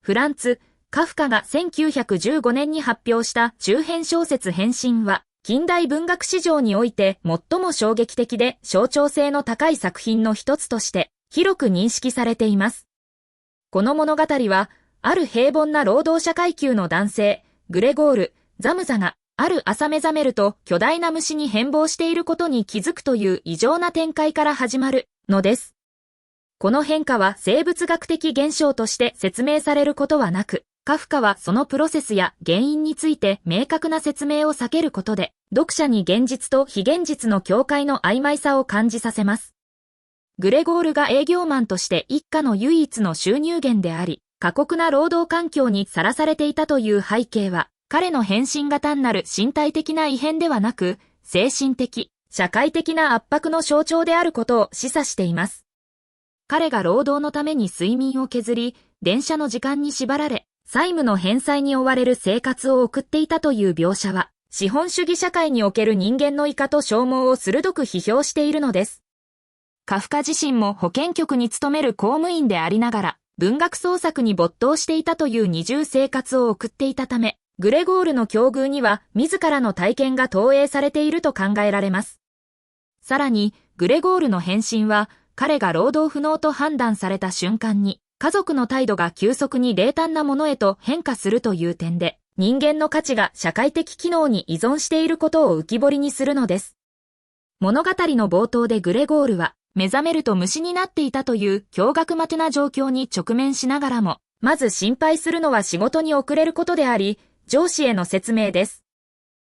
フランツ・カフカが1915年に発表した中編小説変身は、近代文学史上において最も衝撃的で象徴性の高い作品の一つとして広く認識されています。この物語は、ある平凡な労働者階級の男性、グレゴール・ザムザが、ある朝目覚めると巨大な虫に変貌していることに気づくという異常な展開から始まるのです。この変化は生物学的現象として説明されることはなく、カフカはそのプロセスや原因について明確な説明を避けることで、読者に現実と非現実の境界の曖昧さを感じさせます。グレゴールが営業マンとして一家の唯一の収入源であり、過酷な労働環境にさらされていたという背景は、彼の変身が単なる身体的な異変ではなく、精神的、社会的な圧迫の象徴であることを示唆しています。彼が労働のために睡眠を削り、電車の時間に縛られ、債務の返済に追われる生活を送っていたという描写は、資本主義社会における人間の異化と消耗を鋭く批評しているのです。カフカ自身も保健局に勤める公務員でありながら、文学創作に没頭していたという二重生活を送っていたため、グレゴールの境遇には自らの体験が投影されていると考えられます。さらに、グレゴールの変身は、彼が労働不能と判断された瞬間に、家族の態度が急速に冷淡なものへと変化するという点で、人間の価値が社会的機能に依存していることを浮き彫りにするのです。物語の冒頭でグレゴールは、目覚めると虫になっていたという驚愕まてな状況に直面しながらも、まず心配するのは仕事に遅れることであり、上司への説明です。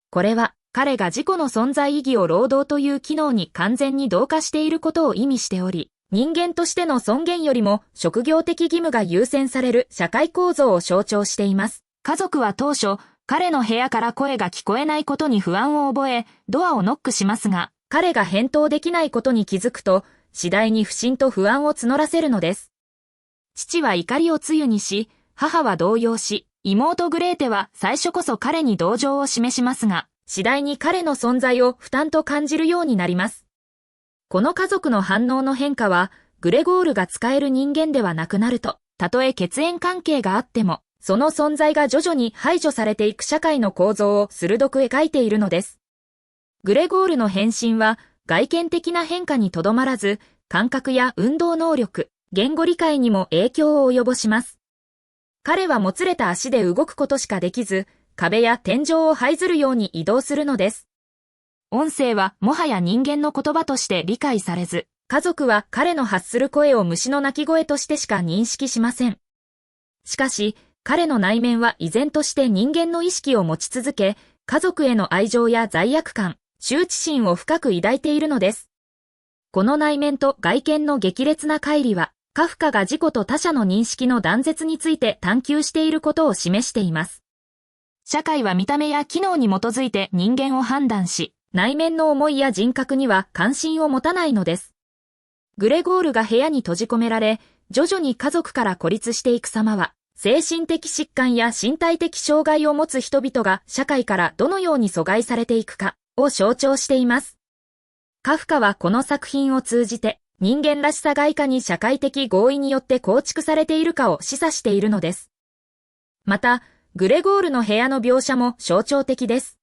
これは、彼が自己の存在意義を労働という機能に完全に同化していることを意味しており、人間としての尊厳よりも職業的義務が優先される社会構造を象徴しています。家族は当初、彼の部屋から声が聞こえないことに不安を覚え、ドアをノックしますが、彼が返答できないことに気づくと、次第に不信と不安を募らせるのです。父は怒りを露にし、母は動揺し、妹グレーテは最初こそ彼に同情を示しますが、次第に彼の存在を負担と感じるようになります。この家族の反応の変化は、グレゴールが使える人間ではなくなると、たとえ血縁関係があっても、その存在が徐々に排除されていく社会の構造を鋭く描いているのです。グレゴールの変身は、外見的な変化にとどまらず、感覚や運動能力、言語理解にも影響を及ぼします。彼はもつれた足で動くことしかできず、壁や天井を這いずるように移動するのです。音声はもはや人間の言葉として理解されず、家族は彼の発する声を虫の鳴き声としてしか認識しません。しかし、彼の内面は依然として人間の意識を持ち続け、家族への愛情や罪悪感、羞恥心を深く抱いているのです。この内面と外見の激烈な乖離は、カフカが自己と他者の認識の断絶について探求していることを示しています。社会は見た目や機能に基づいて人間を判断し、内面の思いや人格には関心を持たないのです。グレゴールが部屋に閉じ込められ、徐々に家族から孤立していく様は、精神的疾患や身体的障害を持つ人々が社会からどのように阻害されていくかを象徴しています。カフカはこの作品を通じて、人間らしさがいかに社会的合意によって構築されているかを示唆しているのです。また、グレゴールの部屋の描写も象徴的です。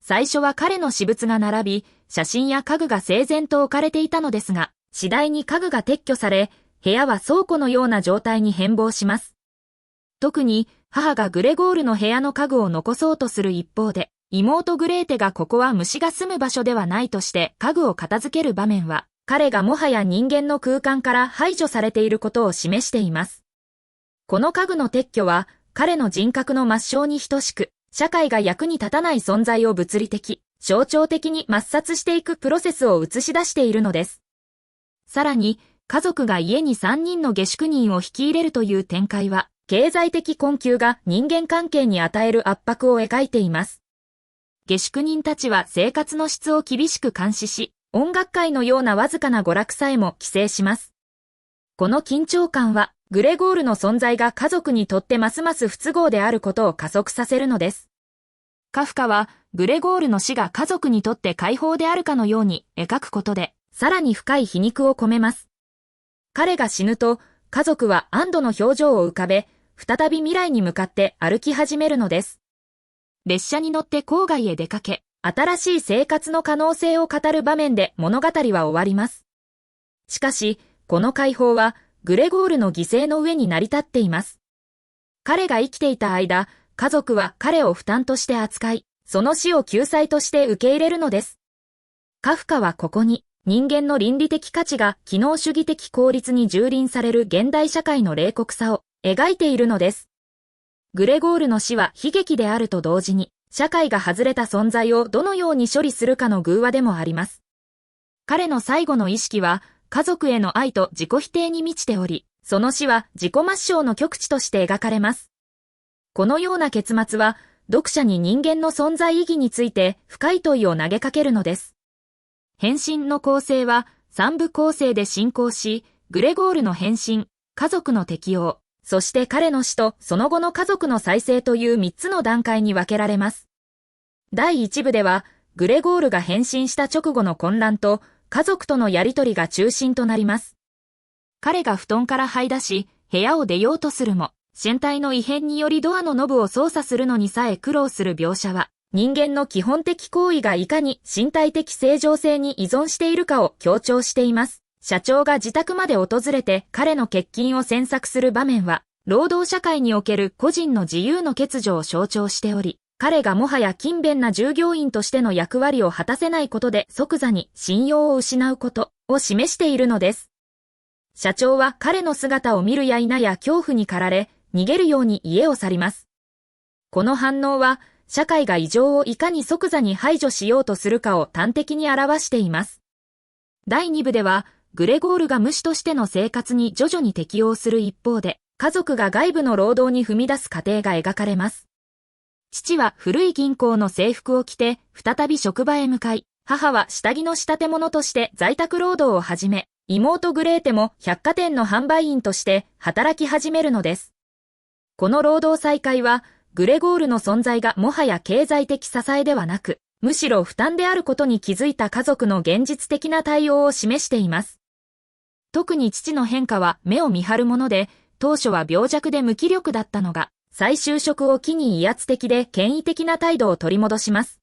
最初は彼の私物が並び、写真や家具が整然と置かれていたのですが、次第に家具が撤去され、部屋は倉庫のような状態に変貌します。特に、母がグレゴールの部屋の家具を残そうとする一方で、妹グレーテがここは虫が住む場所ではないとして家具を片付ける場面は、彼がもはや人間の空間から排除されていることを示しています。この家具の撤去は、彼の人格の抹消に等しく、社会が役に立たない存在を物理的、象徴的に抹殺していくプロセスを映し出しているのです。さらに、家族が家に3人の下宿人を引き入れるという展開は、経済的困窮が人間関係に与える圧迫を描いています。下宿人たちは生活の質を厳しく監視し、音楽会のようなわずかな娯楽さえも規制します。この緊張感は、グレゴールの存在が家族にとってますます不都合であることを加速させるのです。カフカは、グレゴールの死が家族にとって解放であるかのように描くことで、さらに深い皮肉を込めます。彼が死ぬと、家族は安堵の表情を浮かべ、再び未来に向かって歩き始めるのです。列車に乗って郊外へ出かけ、新しい生活の可能性を語る場面で物語は終わります。しかし、この解放は、グレゴールの犠牲の上に成り立っています。彼が生きていた間、家族は彼を負担として扱い、その死を救済として受け入れるのです。カフカはここに、人間の倫理的価値が機能主義的効率に蹂躙される現代社会の冷酷さを描いているのです。グレゴールの死は悲劇であると同時に、社会が外れた存在をどのように処理するかの偶話でもあります。彼の最後の意識は、家族への愛と自己否定に満ちており、その死は自己抹消の極致として描かれます。このような結末は、読者に人間の存在意義について深い問いを投げかけるのです。変身の構成は3部構成で進行し、グレゴールの変身、家族の適応、そして彼の死とその後の家族の再生という3つの段階に分けられます。第1部では、グレゴールが変身した直後の混乱と、家族とのやりとりが中心となります。彼が布団から這い出し、部屋を出ようとするも、身体の異変によりドアのノブを操作するのにさえ苦労する描写は、人間の基本的行為がいかに身体的正常性に依存しているかを強調しています。社長が自宅まで訪れて彼の欠勤を詮索する場面は、労働社会における個人の自由の欠如を象徴しており、彼がもはや勤勉な従業員としての役割を果たせないことで即座に信用を失うことを示しているのです。社長は彼の姿を見るや否や恐怖に駆られ、逃げるように家を去ります。この反応は、社会が異常をいかに即座に排除しようとするかを端的に表しています。第2部では、グレゴールが無師としての生活に徐々に適応する一方で、家族が外部の労働に踏み出す過程が描かれます。父は古い銀行の制服を着て再び職場へ向かい、母は下着の仕立て物として在宅労働を始め、妹グレーテも百貨店の販売員として働き始めるのです。この労働再開は、グレゴールの存在がもはや経済的支えではなく、むしろ負担であることに気づいた家族の現実的な対応を示しています。特に父の変化は目を見張るもので、当初は病弱で無気力だったのが、再就職を機に威圧的で権威的な態度を取り戻します。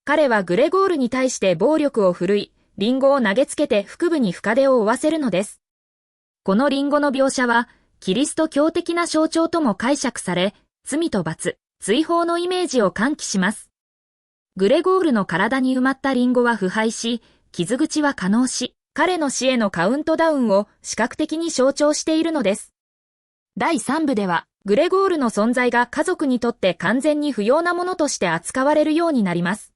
彼はグレゴールに対して暴力を振るい、リンゴを投げつけて腹部に深手を負わせるのです。このリンゴの描写は、キリスト教的な象徴とも解釈され、罪と罰、追放のイメージを喚起します。グレゴールの体に埋まったリンゴは腐敗し、傷口は化膿し、彼の死へのカウントダウンを視覚的に象徴しているのです。第3部では、グレゴールの存在が家族にとって完全に不要なものとして扱われるようになります。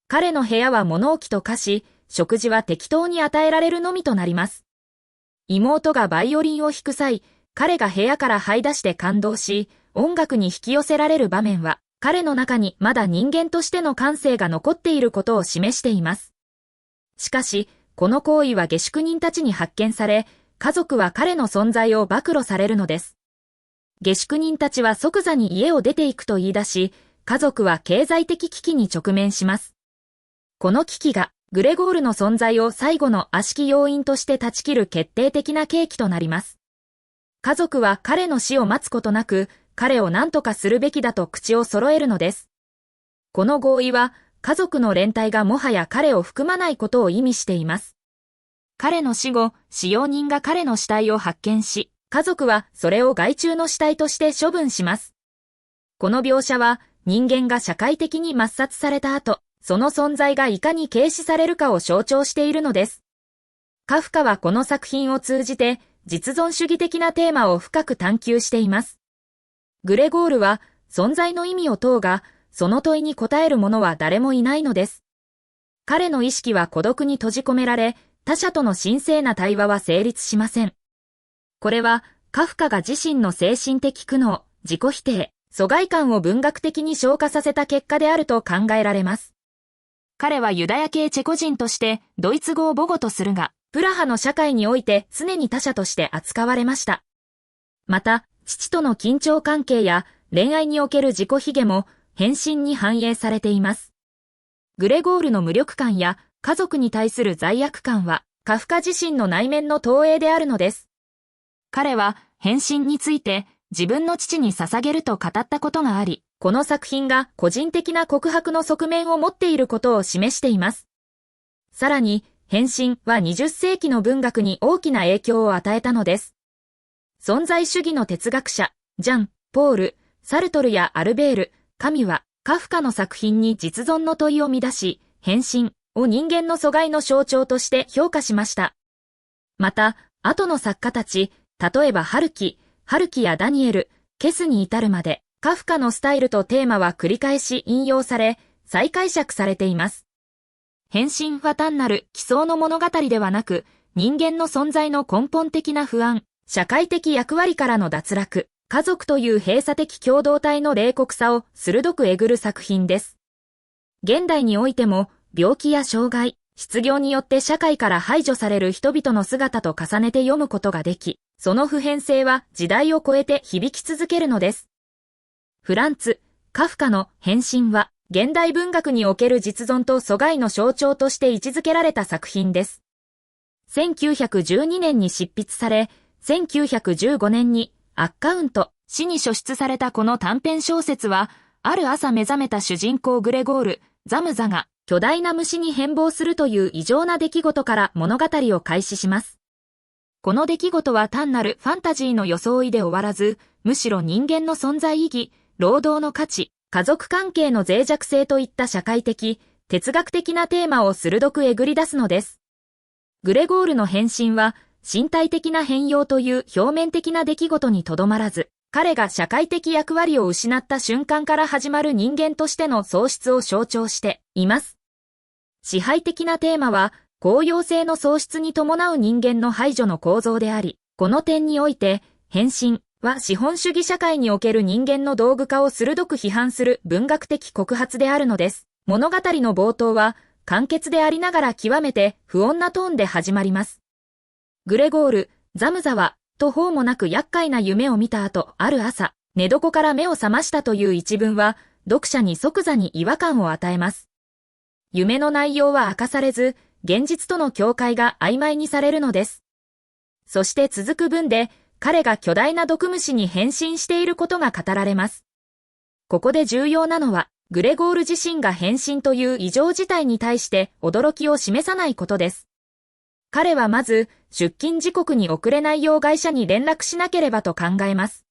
彼の部屋は物置と化し、食事は適当に与えられるのみとなります。妹がバイオリンを弾く際、彼が部屋から這い出して感動し、音楽に引き寄せられる場面は、彼の中にまだ人間としての感性が残っていることを示しています。しかし、この行為は下宿人たちに発見され、家族は彼の存在を暴露されるのです。下宿人たちは即座に家を出ていくと言い出し、家族は経済的危機に直面します。この危機が、グレゴールの存在を最後の悪しき要因として断ち切る決定的な契機となります。家族は彼の死を待つことなく、彼を何とかするべきだと口を揃えるのです。この合意は、家族の連帯がもはや彼を含まないことを意味しています。彼の死後、使用人が彼の死体を発見し、家族はそれを害虫の死体として処分します。この描写は、人間が社会的に抹殺された後、その存在がいかに軽視されるかを象徴しているのです。カフカはこの作品を通じて、実存主義的なテーマを深く探求しています。グレゴールは、存在の意味を問うが、その問いに答える者は誰もいないのです。彼の意識は孤独に閉じ込められ、他者との神聖な対話は成立しません。これは、カフカが自身の精神的苦悩、自己否定、疎外感を文学的に昇華させた結果であると考えられます。彼はユダヤ系チェコ人としてドイツ語を母語とするが、プラハの社会において常に他者として扱われました。また、父との緊張関係や恋愛における自己卑下も変身に反映されています。グレゴールの無力感や家族に対する罪悪感はカフカ自身の内面の投影であるのです。彼は変身について自分の父に捧げると語ったことがあり、この作品が個人的な告白の側面を持っていることを示しています。さらに、変身は20世紀の文学に大きな影響を与えたのです。存在主義の哲学者、ジャン・ポール、サルトルやアルベール、カミュは、カフカの作品に実存の問いを見出し、変身を人間の阻害の象徴として評価しました。また、後の作家たち、例えばハルキやダニエル、ケスに至るまで、カフカのスタイルとテーマは繰り返し引用され、再解釈されています。変身は単なる奇想の物語ではなく、人間の存在の根本的な不安、社会的役割からの脱落、家族という閉鎖的共同体の冷酷さを鋭くえぐる作品です。現代においても、病気や障害、失業によって社会から排除される人々の姿と重ねて読むことができ、その普遍性は時代を超えて響き続けるのです。フランツ・カフカの変身は、現代文学における実存と阻害の象徴として位置づけられた作品です。1912年に執筆され、1915年にアッカウント誌に書出されたこの短編小説は、ある朝目覚めた主人公グレゴール・ザムザが巨大な虫に変貌するという異常な出来事から物語を開始します。この出来事は単なるファンタジーの装いで終わらず、むしろ人間の存在意義、労働の価値、家族関係の脆弱性といった社会的、哲学的なテーマを鋭くえぐり出すのです。グレゴールの変身は、身体的な変容という表面的な出来事にとどまらず、彼が社会的役割を失った瞬間から始まる人間としての喪失を象徴しています。支配的なテーマは、公用性の喪失に伴う人間の排除の構造であり、この点において、変身は資本主義社会における人間の道具化を鋭く批判する文学的告発であるのです。物語の冒頭は、簡潔でありながら極めて不穏なトーンで始まります。グレゴール、ザムザは、途方もなく厄介な夢を見た後、ある朝、寝床から目を覚ましたという一文は、読者に即座に違和感を与えます。夢の内容は明かされず、現実との境界が曖昧にされるのです。そして続く文で、彼が巨大な毒虫に変身していることが語られます。ここで重要なのは、グレゴール自身が変身という異常事態に対して驚きを示さないことです。彼はまず、出勤時刻に遅れないよう会社に連絡しなければと考えます。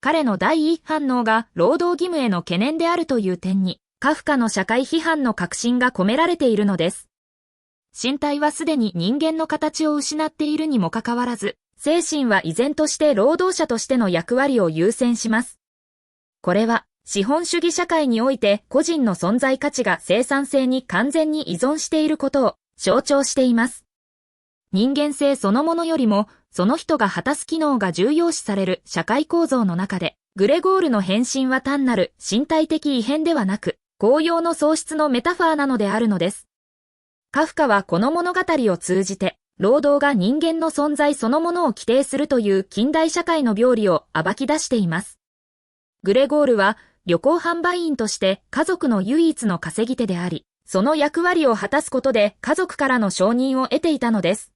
彼の第一反応が労働義務への懸念であるという点に、カフカの社会批判の確信が込められているのです。身体はすでに人間の形を失っているにもかかわらず、精神は依然として労働者としての役割を優先します。これは、資本主義社会において個人の存在価値が生産性に完全に依存していることを象徴しています。人間性そのものよりも、その人が果たす機能が重要視される社会構造の中で、グレゴールの変身は単なる身体的異変ではなく、公用の喪失のメタファーなのであるのです。カフカはこの物語を通じて、労働が人間の存在そのものを規定するという近代社会の病理を暴き出しています。グレゴールは旅行販売員として家族の唯一の稼ぎ手であり、その役割を果たすことで家族からの承認を得ていたのです。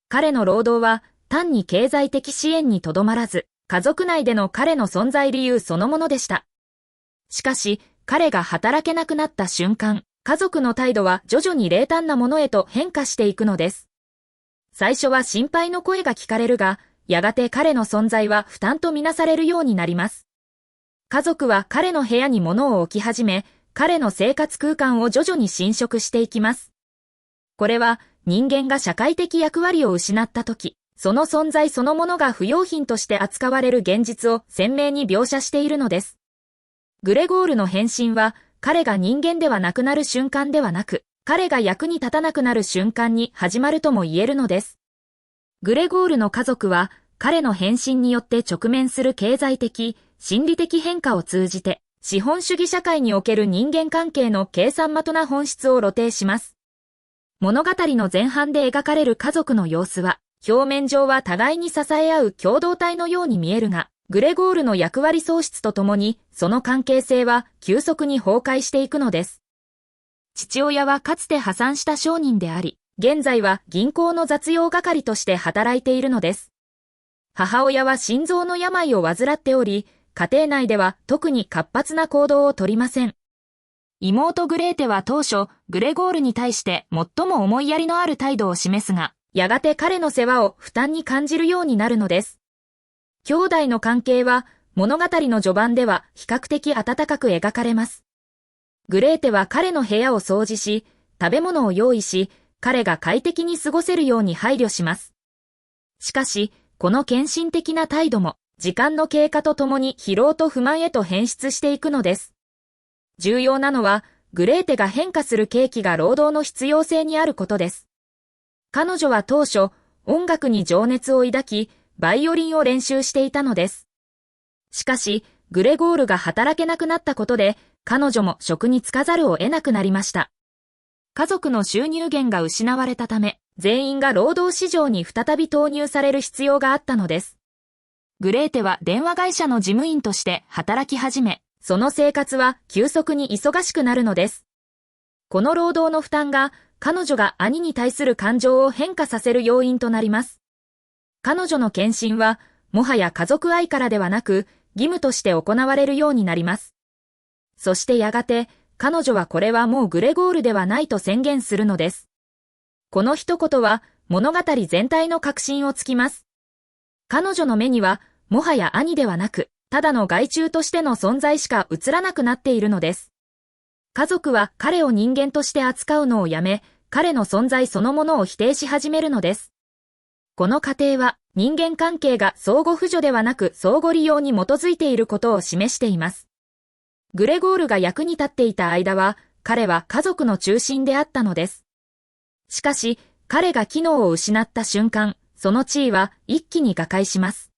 彼の労働は単に経済的支援にとどまらず、家族内での彼の存在理由そのものでした。しかし、彼が働けなくなった瞬間、家族の態度は徐々に冷淡なものへと変化していくのです。最初は心配の声が聞かれるが、やがて彼の存在は負担とみなされるようになります。家族は彼の部屋に物を置き始め、彼の生活空間を徐々に侵食していきます。これは人間が社会的役割を失ったとき、その存在そのものが不用品として扱われる現実を鮮明に描写しているのです。グレゴールの変身は、彼が人間ではなくなる瞬間ではなく、彼が役に立たなくなる瞬間に始まるとも言えるのです。グレゴールの家族は、彼の変身によって直面する経済的、心理的変化を通じて、資本主義社会における人間関係の計算的な本質を露呈します。物語の前半で描かれる家族の様子は、表面上は互いに支え合う共同体のように見えるが、グレゴールの役割喪失とともに、その関係性は急速に崩壊していくのです。父親はかつて破産した商人であり、現在は銀行の雑用係として働いているのです。母親は心臓の病を患っており、家庭内では特に活発な行動をとりません。妹グレーテは当初、グレゴールに対して最も思いやりのある態度を示すが、やがて彼の世話を負担に感じるようになるのです。兄弟の関係は物語の序盤では比較的温かく描かれます。グレーテは彼の部屋を掃除し、食べ物を用意し、彼が快適に過ごせるように配慮します。しかし、この献身的な態度も、時間の経過とともに疲労と不満へと変質していくのです。重要なのは、グレーテが変化する契機が労働の必要性にあることです。彼女は当初、音楽に情熱を抱き、バイオリンを練習していたのです。しかし、グレゴールが働けなくなったことで、彼女も職に就かざるを得なくなりました。家族の収入源が失われたため、全員が労働市場に再び投入される必要があったのです。グレーテは電話会社の事務員として働き始め、その生活は急速に忙しくなるのです。この労働の負担が彼女が兄に対する感情を変化させる要因となります。彼女の献身はもはや家族愛からではなく義務として行われるようになります。そしてやがて彼女はこれはもうグレゴールではないと宣言するのです。この一言は物語全体の核心をつきます。彼女の目にはもはや兄ではなく、ただの害虫としての存在しか映らなくなっているのです。家族は彼を人間として扱うのをやめ、彼の存在そのものを否定し始めるのです。この過程は人間関係が相互扶助ではなく相互利用に基づいていることを示しています。グレゴールが役に立っていた間は、彼は家族の中心であったのです。しかし、彼が機能を失った瞬間、その地位は一気に瓦解します。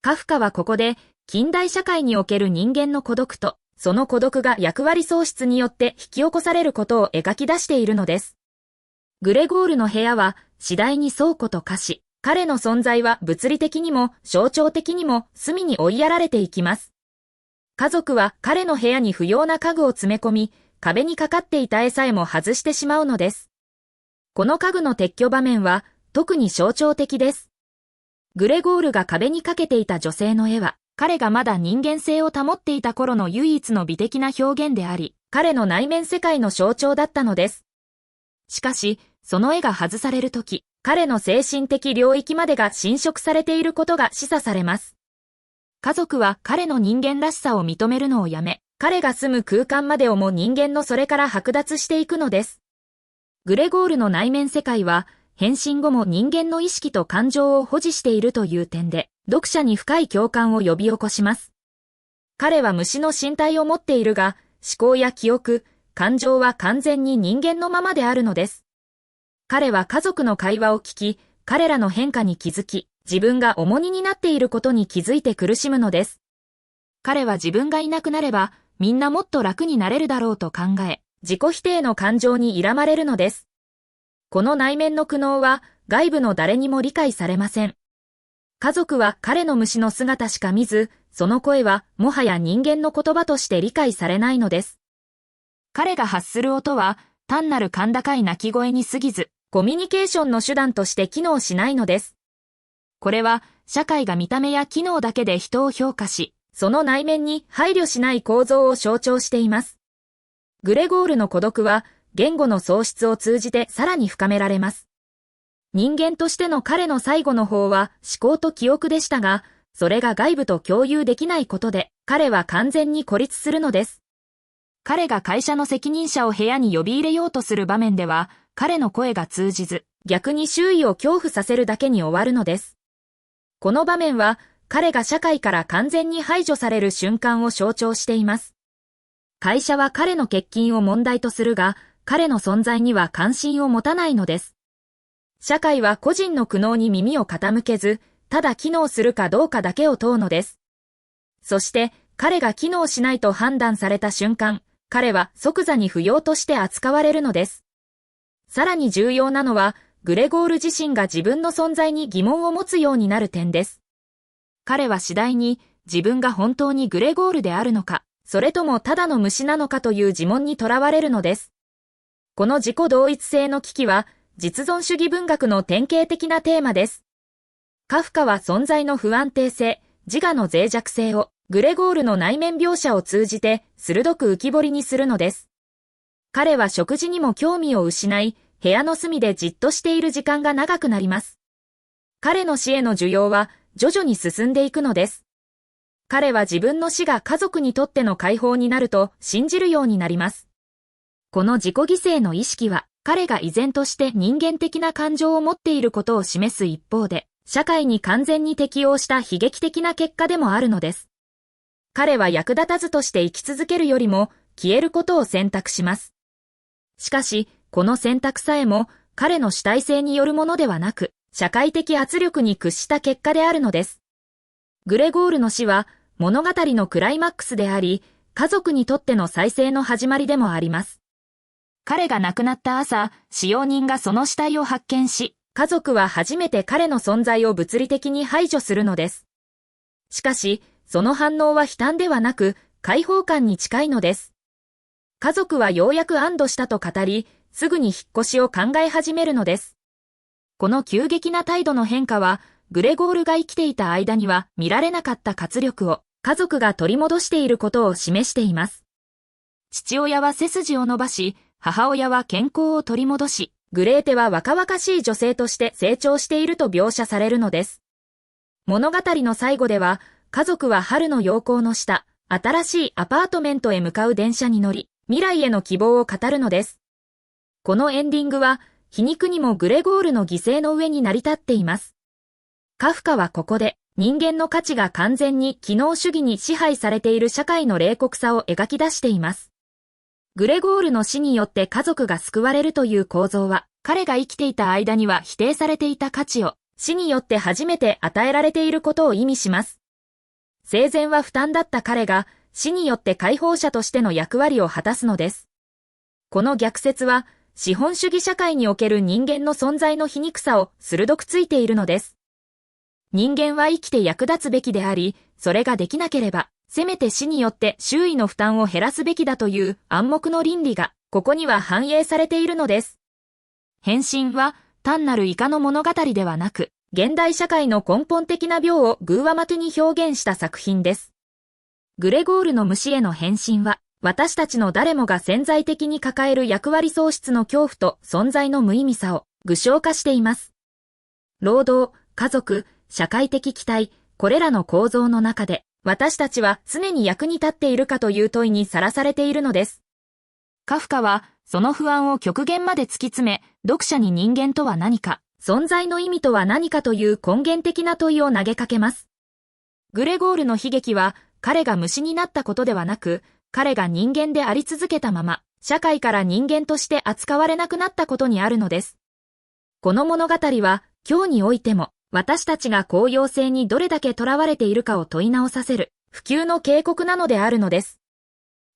カフカはここで、近代社会における人間の孤独と、その孤独が役割喪失によって引き起こされることを描き出しているのです。グレゴールの部屋は次第に倉庫と化し、彼の存在は物理的にも象徴的にも隅に追いやられていきます。家族は彼の部屋に不要な家具を詰め込み、壁にかかっていた絵さえも外してしまうのです。この家具の撤去場面は特に象徴的です。グレゴールが壁にかけていた女性の絵は、彼がまだ人間性を保っていた頃の唯一の美的な表現であり、彼の内面世界の象徴だったのです。しかし、その絵が外されるとき、彼の精神的領域までが侵食されていることが示唆されます。家族は彼の人間らしさを認めるのをやめ、彼が住む空間までをも人間のそれから剥奪していくのです。グレゴールの内面世界は、変身後も人間の意識と感情を保持しているという点で、読者に深い共感を呼び起こします。彼は虫の身体を持っているが、思考や記憶、感情は完全に人間のままであるのです。彼は家族の会話を聞き、彼らの変化に気づき、自分が重荷になっていることに気づいて苦しむのです。彼は自分がいなくなれば、みんなもっと楽になれるだろうと考え、自己否定の感情に苛まれるのです。この内面の苦悩は、外部の誰にも理解されません。家族は彼の虫の姿しか見ず、その声はもはや人間の言葉として理解されないのです。彼が発する音は、単なる甲高い鳴き声に過ぎず、コミュニケーションの手段として機能しないのです。これは、社会が見た目や機能だけで人を評価し、その内面に配慮しない構造を象徴しています。グレゴールの孤独は、言語の喪失を通じてさらに深められます。人間としての彼の最後の方は思考と記憶でしたが、それが外部と共有できないことで、彼は完全に孤立するのです。彼が会社の責任者を部屋に呼び入れようとする場面では、彼の声が通じず、逆に周囲を恐怖させるだけに終わるのです。この場面は、彼が社会から完全に排除される瞬間を象徴しています。会社は彼の欠勤を問題とするが、彼の存在には関心を持たないのです。社会は個人の苦悩に耳を傾けず、ただ機能するかどうかだけを問うのです。そして、彼が機能しないと判断された瞬間、彼は即座に不要として扱われるのです。さらに重要なのは、グレゴール自身が自分の存在に疑問を持つようになる点です。彼は次第に自分が本当にグレゴールであるのか、それともただの虫なのかという自問にとらわれるのです。この自己同一性の危機は、実存主義文学の典型的なテーマです。カフカは存在の不安定性、自我の脆弱性をグレゴールの内面描写を通じて鋭く浮き彫りにするのです。彼は食事にも興味を失い、部屋の隅でじっとしている時間が長くなります。彼の死への需要は徐々に進んでいくのです。彼は自分の死が家族にとっての解放になると信じるようになります。この自己犠牲の意識は、彼が依然として人間的な感情を持っていることを示す一方で、社会に完全に適応した悲劇的な結果でもあるのです。彼は役立たずとして生き続けるよりも消えることを選択します。しかし、この選択さえも彼の主体性によるものではなく、社会的圧力に屈した結果であるのです。グレゴールの死は物語のクライマックスであり、家族にとっての再生の始まりでもあります。彼が亡くなった朝、使用人がその死体を発見し、家族は初めて彼の存在を物理的に排除するのです。しかし、その反応は悲嘆ではなく、解放感に近いのです。家族はようやく安堵したと語り、すぐに引っ越しを考え始めるのです。この急激な態度の変化は、グレゴールが生きていた間には見られなかった活力を家族が取り戻していることを示しています。父親は背筋を伸ばし、母親は健康を取り戻し、グレーテは若々しい女性として成長していると描写されるのです。物語の最後では、家族は春の陽光の下、新しいアパートメントへ向かう電車に乗り、未来への希望を語るのです。このエンディングは、皮肉にもグレゴールの犠牲の上に成り立っています。カフカはここで、人間の価値が完全に機能主義に支配されている社会の冷酷さを描き出しています。グレゴールの死によって家族が救われるという構造は、彼が生きていた間には否定されていた価値を、死によって初めて与えられていることを意味します。生前は負担だった彼が、死によって解放者としての役割を果たすのです。この逆説は、資本主義社会における人間の存在の皮肉さを鋭くついているのです。人間は生きて役立つべきであり、それができなければ、せめて死によって周囲の負担を減らすべきだという暗黙の倫理が、ここには反映されているのです。変身は単なるイカの物語ではなく、現代社会の根本的な病を偶話まてに表現した作品です。グレゴールの虫への変身は、私たちの誰もが潜在的に抱える役割喪失の恐怖と存在の無意味さを具象化しています。労働、家族、社会的期待、これらの構造の中で、私たちは常に役に立っているかという問いにさらされているのです。カフカは、その不安を極限まで突き詰め、読者に人間とは何か、存在の意味とは何かという根源的な問いを投げかけます。グレゴールの悲劇は、彼が虫になったことではなく、彼が人間であり続けたまま、社会から人間として扱われなくなったことにあるのです。この物語は、今日においても、私たちが公用性にどれだけ囚われているかを問い直させる、不朽の警告なのであるのです。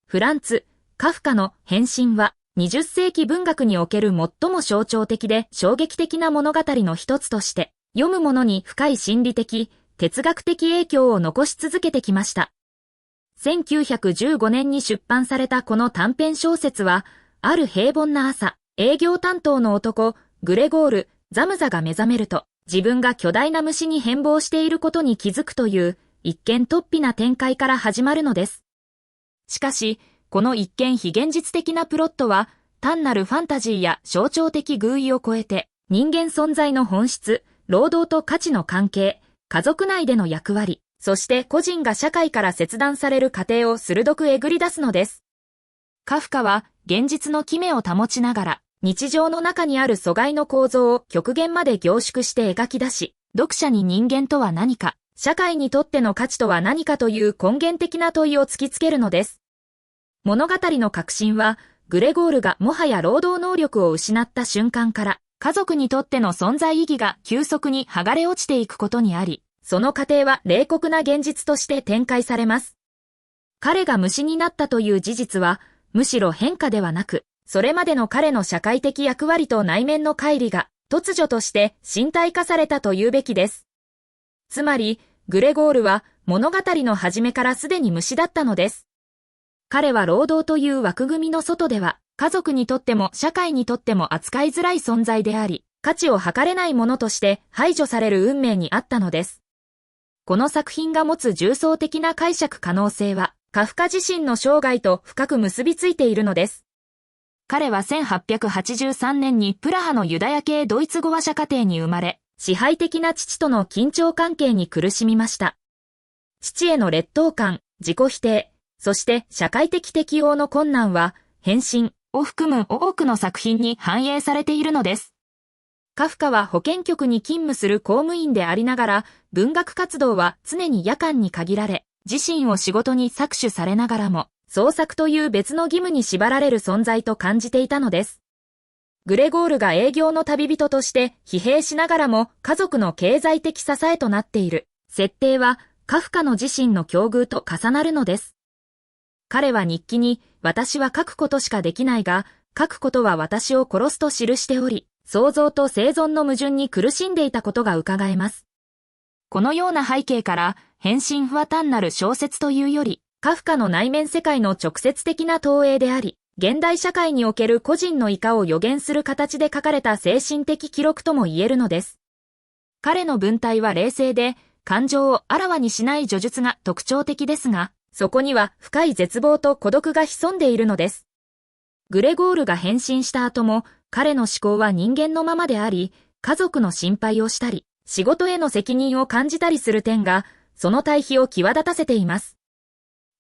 フランツ・カフカの変身は、20世紀文学における最も象徴的で衝撃的な物語の一つとして、読む者に深い心理的、哲学的影響を残し続けてきました。1915年に出版されたこの短編小説は、ある平凡な朝、営業担当の男、グレゴール・ザムザが目覚めると、自分が巨大な虫に変貌していることに気づくという、一見突飛な展開から始まるのです。しかし、この一見非現実的なプロットは、単なるファンタジーや象徴的偶意を超えて、人間存在の本質、労働と価値の関係、家族内での役割、そして個人が社会から切断される過程を鋭くえぐり出すのです。カフカは現実の奇妙を保ちながら、日常の中にある阻害の構造を極限まで凝縮して描き出し、読者に人間とは何か、社会にとっての価値とは何かという根源的な問いを突きつけるのです。物語の核心は、グレゴールがもはや労働能力を失った瞬間から、家族にとっての存在意義が急速に剥がれ落ちていくことにあり、その過程は冷酷な現実として展開されます。彼が虫になったという事実は、むしろ変化ではなく、それまでの彼の社会的役割と内面の乖離が突如として身体化されたというべきです。つまり、グレゴールは物語の初めからすでに虫だったのです。彼は労働という枠組みの外では、家族にとっても社会にとっても扱いづらい存在であり、価値を測れないものとして排除される運命にあったのです。この作品が持つ重層的な解釈可能性は、カフカ自身の生涯と深く結びついているのです。彼は1883年にプラハのユダヤ系ドイツ語話者家庭に生まれ、支配的な父との緊張関係に苦しみました。父への劣等感、自己否定、そして社会的適応の困難は、変身を含む多くの作品に反映されているのです。カフカは保健局に勤務する公務員でありながら、文学活動は常に夜間に限られ、自身を仕事に搾取されながらも、創作という別の義務に縛られる存在と感じていたのです。グレゴールが営業の旅人として疲弊しながらも家族の経済的支えとなっている設定はカフカの自身の境遇と重なるのです。彼は日記に私は書くことしかできないが、書くことは私を殺すと記しており、創造と生存の矛盾に苦しんでいたことが伺えます。このような背景から変身は単なる小説というより、カフカの内面世界の直接的な投影であり、現代社会における個人の異化を予言する形で書かれた精神的記録とも言えるのです。彼の文体は冷静で、感情をあらわにしない叙述が特徴的ですが、そこには深い絶望と孤独が潜んでいるのです。グレゴールが変身した後も、彼の思考は人間のままであり、家族の心配をしたり、仕事への責任を感じたりする点が、その対比を際立たせています。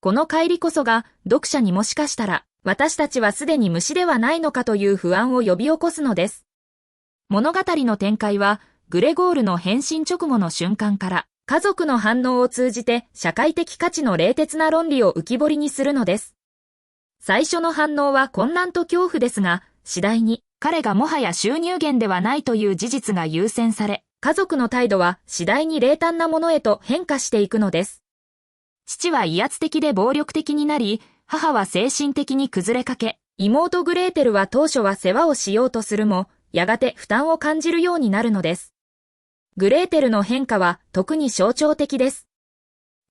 この乖離こそが、読者にもしかしたら、私たちはすでに虫ではないのかという不安を呼び起こすのです。物語の展開は、グレゴールの変身直後の瞬間から、家族の反応を通じて社会的価値の冷徹な論理を浮き彫りにするのです。最初の反応は混乱と恐怖ですが、次第に彼がもはや収入源ではないという事実が優先され、家族の態度は次第に冷淡なものへと変化していくのです。父は威圧的で暴力的になり、母は精神的に崩れかけ、妹グレーテルは当初は世話をしようとするも、やがて負担を感じるようになるのです。グレーテルの変化は特に象徴的です。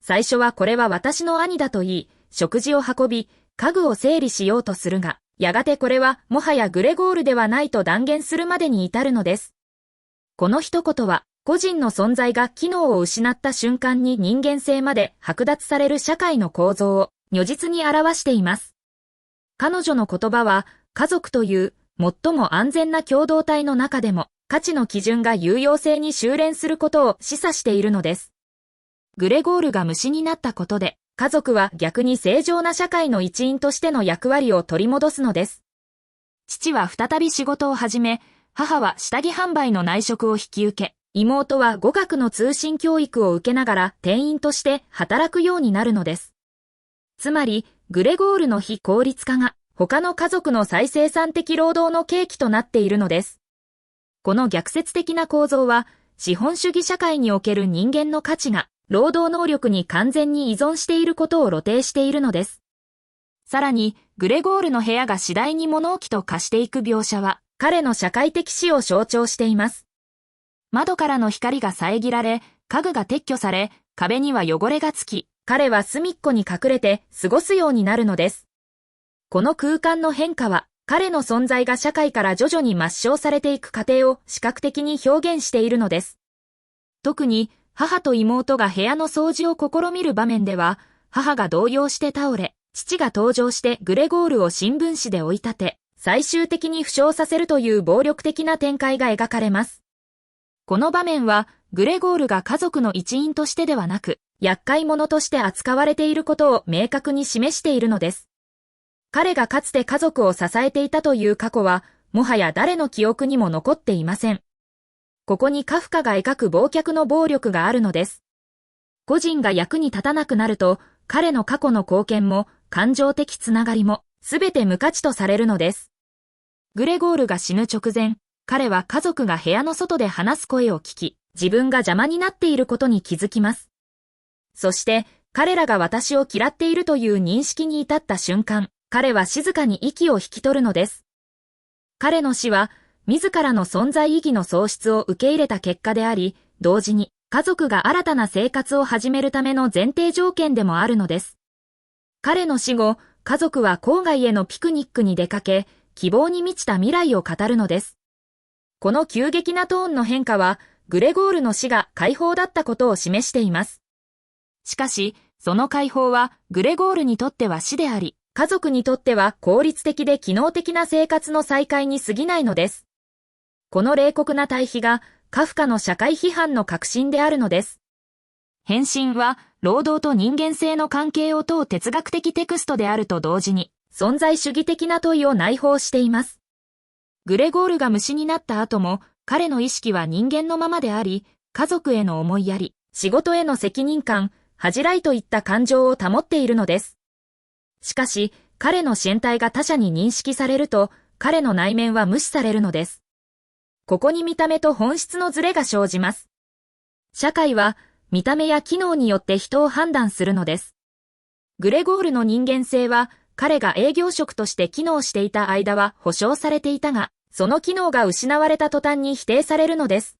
最初はこれは私の兄だと言い、食事を運び、家具を整理しようとするが、やがてこれはもはやグレゴールではないと断言するまでに至るのです。この一言は、個人の存在が機能を失った瞬間に人間性まで剥奪される社会の構造を如実に表しています。彼女の言葉は、家族という最も安全な共同体の中でも、価値の基準が有用性に修練することを示唆しているのです。グレゴールが虫になったことで、家族は逆に正常な社会の一員としての役割を取り戻すのです。父は再び仕事を始め、母は下着販売の内職を引き受け、妹は語学の通信教育を受けながら店員として働くようになるのです。つまり、グレゴールの非効率化が他の家族の再生産的労働の契機となっているのです。この逆説的な構造は、資本主義社会における人間の価値が労働能力に完全に依存していることを露呈しているのです。さらに、グレゴールの部屋が次第に物置と化していく描写は、彼の社会的死を象徴しています。窓からの光が遮られ、家具が撤去され、壁には汚れがつき、彼は隅っこに隠れて過ごすようになるのです。この空間の変化は、彼の存在が社会から徐々に抹消されていく過程を視覚的に表現しているのです。特に、母と妹が部屋の掃除を試みる場面では、母が動揺して倒れ、父が登場してグレゴールを新聞紙で追い立て、最終的に負傷させるという暴力的な展開が描かれます。この場面は、グレゴールが家族の一員としてではなく、厄介者として扱われていることを明確に示しているのです。彼がかつて家族を支えていたという過去は、もはや誰の記憶にも残っていません。ここにカフカが描く忘却の暴力があるのです。個人が役に立たなくなると、彼の過去の貢献も、感情的つながりも、すべて無価値とされるのです。グレゴールが死ぬ直前、彼は家族が部屋の外で話す声を聞き、自分が邪魔になっていることに気づきます。そして、彼らが私を嫌っているという認識に至った瞬間、彼は静かに息を引き取るのです。彼の死は、自らの存在意義の喪失を受け入れた結果であり、同時に家族が新たな生活を始めるための前提条件でもあるのです。彼の死後、家族は郊外へのピクニックに出かけ、希望に満ちた未来を語るのです。この急激なトーンの変化は、グレゴールの死が解放だったことを示しています。しかし、その解放はグレゴールにとっては死であり、家族にとっては効率的で機能的な生活の再開に過ぎないのです。この冷酷な対比がカフカの社会批判の核心であるのです。変身は労働と人間性の関係を問う哲学的テクストであると同時に存在主義的な問いを内包しています。グレゴールが虫になった後も彼の意識は人間のままであり、家族への思いやり、仕事への責任感、恥じらいといった感情を保っているのです。しかし、彼の身体が他者に認識されると、彼の内面は無視されるのです。ここに見た目と本質のズレが生じます。社会は、見た目や機能によって人を判断するのです。グレゴールの人間性は、彼が営業職として機能していた間は保証されていたが、その機能が失われた途端に否定されるのです。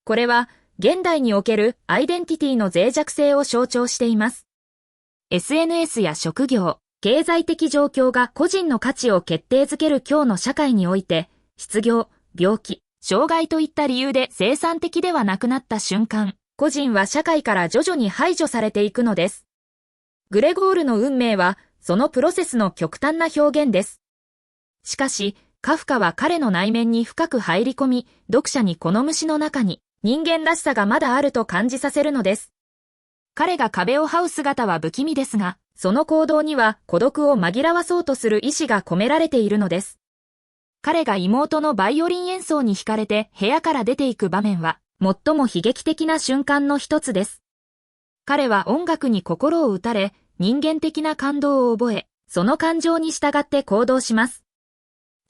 これは、現代におけるアイデンティティの脆弱性を象徴しています。SNS や職業、経済的状況が個人の価値を決定づける今日の社会において、失業、病気、障害といった理由で生産的ではなくなった瞬間、個人は社会から徐々に排除されていくのです。グレゴールの運命は、そのプロセスの極端な表現です。しかし、カフカは彼の内面に深く入り込み、読者にこの虫の中に人間らしさがまだあると感じさせるのです。彼が壁を這う姿は不気味ですが、その行動には孤独を紛らわそうとする意志が込められているのです。彼が妹のバイオリン演奏に惹かれて部屋から出ていく場面は、最も悲劇的な瞬間の一つです。彼は音楽に心を打たれ、人間的な感動を覚え、その感情に従って行動します。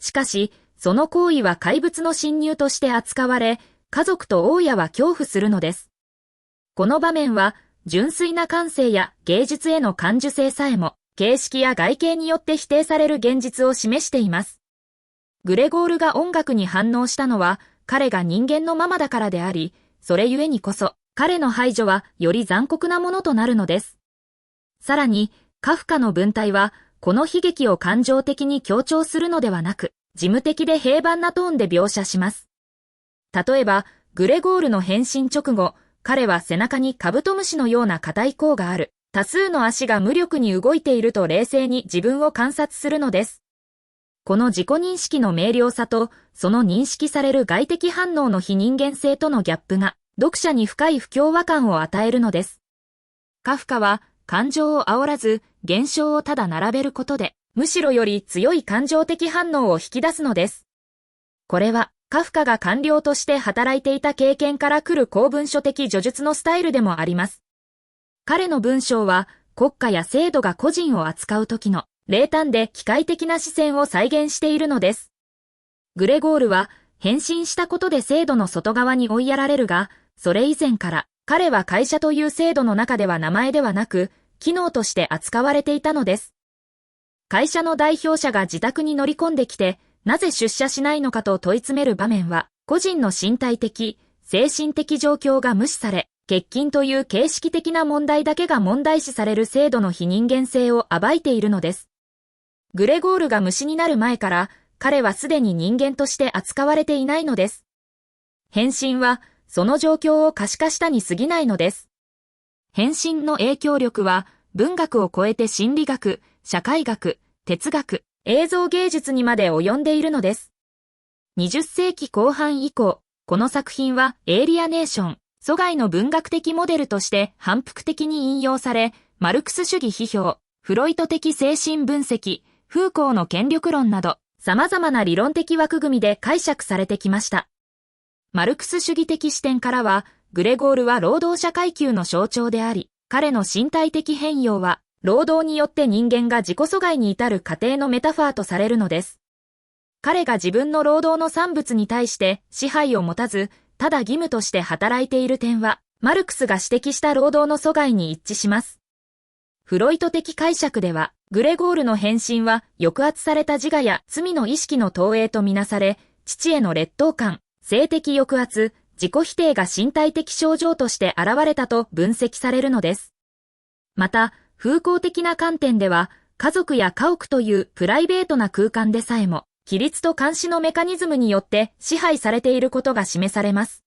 しかし、その行為は怪物の侵入として扱われ、家族と大家は恐怖するのです。この場面は、純粋な感性や芸術への感受性さえも、形式や外形によって否定される現実を示しています。グレゴールが音楽に反応したのは、彼が人間のままだからであり、それゆえにこそ、彼の排除はより残酷なものとなるのです。さらに、カフカの文体は、この悲劇を感情的に強調するのではなく、事務的で平凡なトーンで描写します。例えば、グレゴールの変身直後、彼は背中にカブトムシのような硬い甲がある、多数の足が無力に動いていると冷静に自分を観察するのです。この自己認識の明瞭さと、その認識される外的反応の非人間性とのギャップが、読者に深い不協和感を与えるのです。カフカは、感情を煽らず、現象をただ並べることで、むしろより強い感情的反応を引き出すのです。これは、カフカが官僚として働いていた経験から来る公文書的叙述のスタイルでもあります。彼の文章は、国家や制度が個人を扱う時の、冷淡で機械的な視線を再現しているのです。グレゴールは、変身したことで制度の外側に追いやられるが、それ以前から、彼は会社という制度の中では名前ではなく、機能として扱われていたのです。会社の代表者が自宅に乗り込んできて、なぜ出社しないのかと問い詰める場面は、個人の身体的、精神的状況が無視され、欠勤という形式的な問題だけが問題視される制度の非人間性を暴いているのです。グレゴールが虫になる前から、彼はすでに人間として扱われていないのです。変身は、その状況を可視化したに過ぎないのです。変身の影響力は、文学を超えて心理学、社会学、哲学、映像芸術にまで及んでいるのです。20世紀後半以降、この作品はエイリアネーション、疎外の文学的モデルとして反復的に引用され、マルクス主義批評、フロイト的精神分析、フーコーの権力論など、様々な理論的枠組みで解釈されてきました。マルクス主義的視点からは、グレゴールは労働者階級の象徴であり、彼の身体的変容は、労働によって人間が自己阻害に至る過程のメタファーとされるのです。彼が自分の労働の産物に対して支配を持たず、ただ義務として働いている点は、マルクスが指摘した労働の阻害に一致します。フロイト的解釈では、グレゴールの変身は抑圧された自我や罪の意識の投影とみなされ、父への劣等感、性的抑圧、自己否定が身体的症状として現れたと分析されるのです。また、風光的な観点では、家族や家屋というプライベートな空間でさえも、規律と監視のメカニズムによって支配されていることが示されます。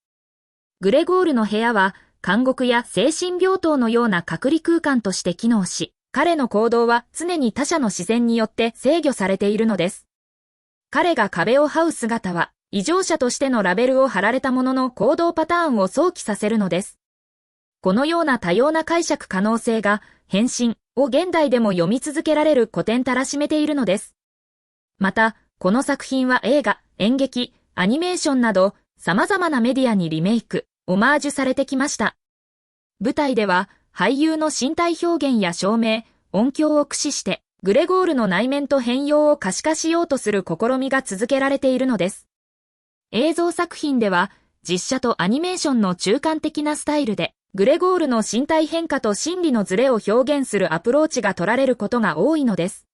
グレゴールの部屋は、監獄や精神病棟のような隔離空間として機能し、彼の行動は常に他者の自然によって制御されているのです。彼が壁を這う姿は、異常者としてのラベルを貼られたものの行動パターンを想起させるのです。このような多様な解釈可能性が、変身を現代でも読み続けられる古典たらしめているのです。また、この作品は映画、演劇、アニメーションなど、様々なメディアにリメイク、オマージュされてきました。舞台では、俳優の身体表現や照明、音響を駆使して、グレゴールの内面と変容を可視化しようとする試みが続けられているのです。映像作品では、実写とアニメーションの中間的なスタイルで、グレゴールの身体変化と心理のズレを表現するアプローチが取られることが多いのです。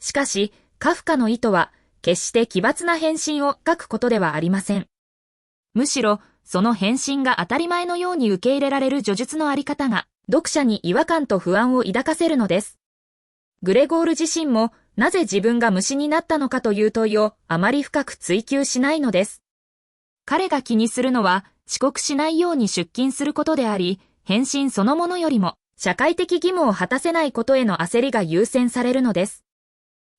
しかし、カフカの意図は、決して奇抜な変身を描くことではありません。むしろ、その変身が当たり前のように受け入れられる叙述のあり方が、読者に違和感と不安を抱かせるのです。グレゴール自身も、なぜ自分が虫になったのかという問いをあまり深く追求しないのです。彼が気にするのは、遅刻しないように出勤することであり、変身そのものよりも、社会的義務を果たせないことへの焦りが優先されるのです。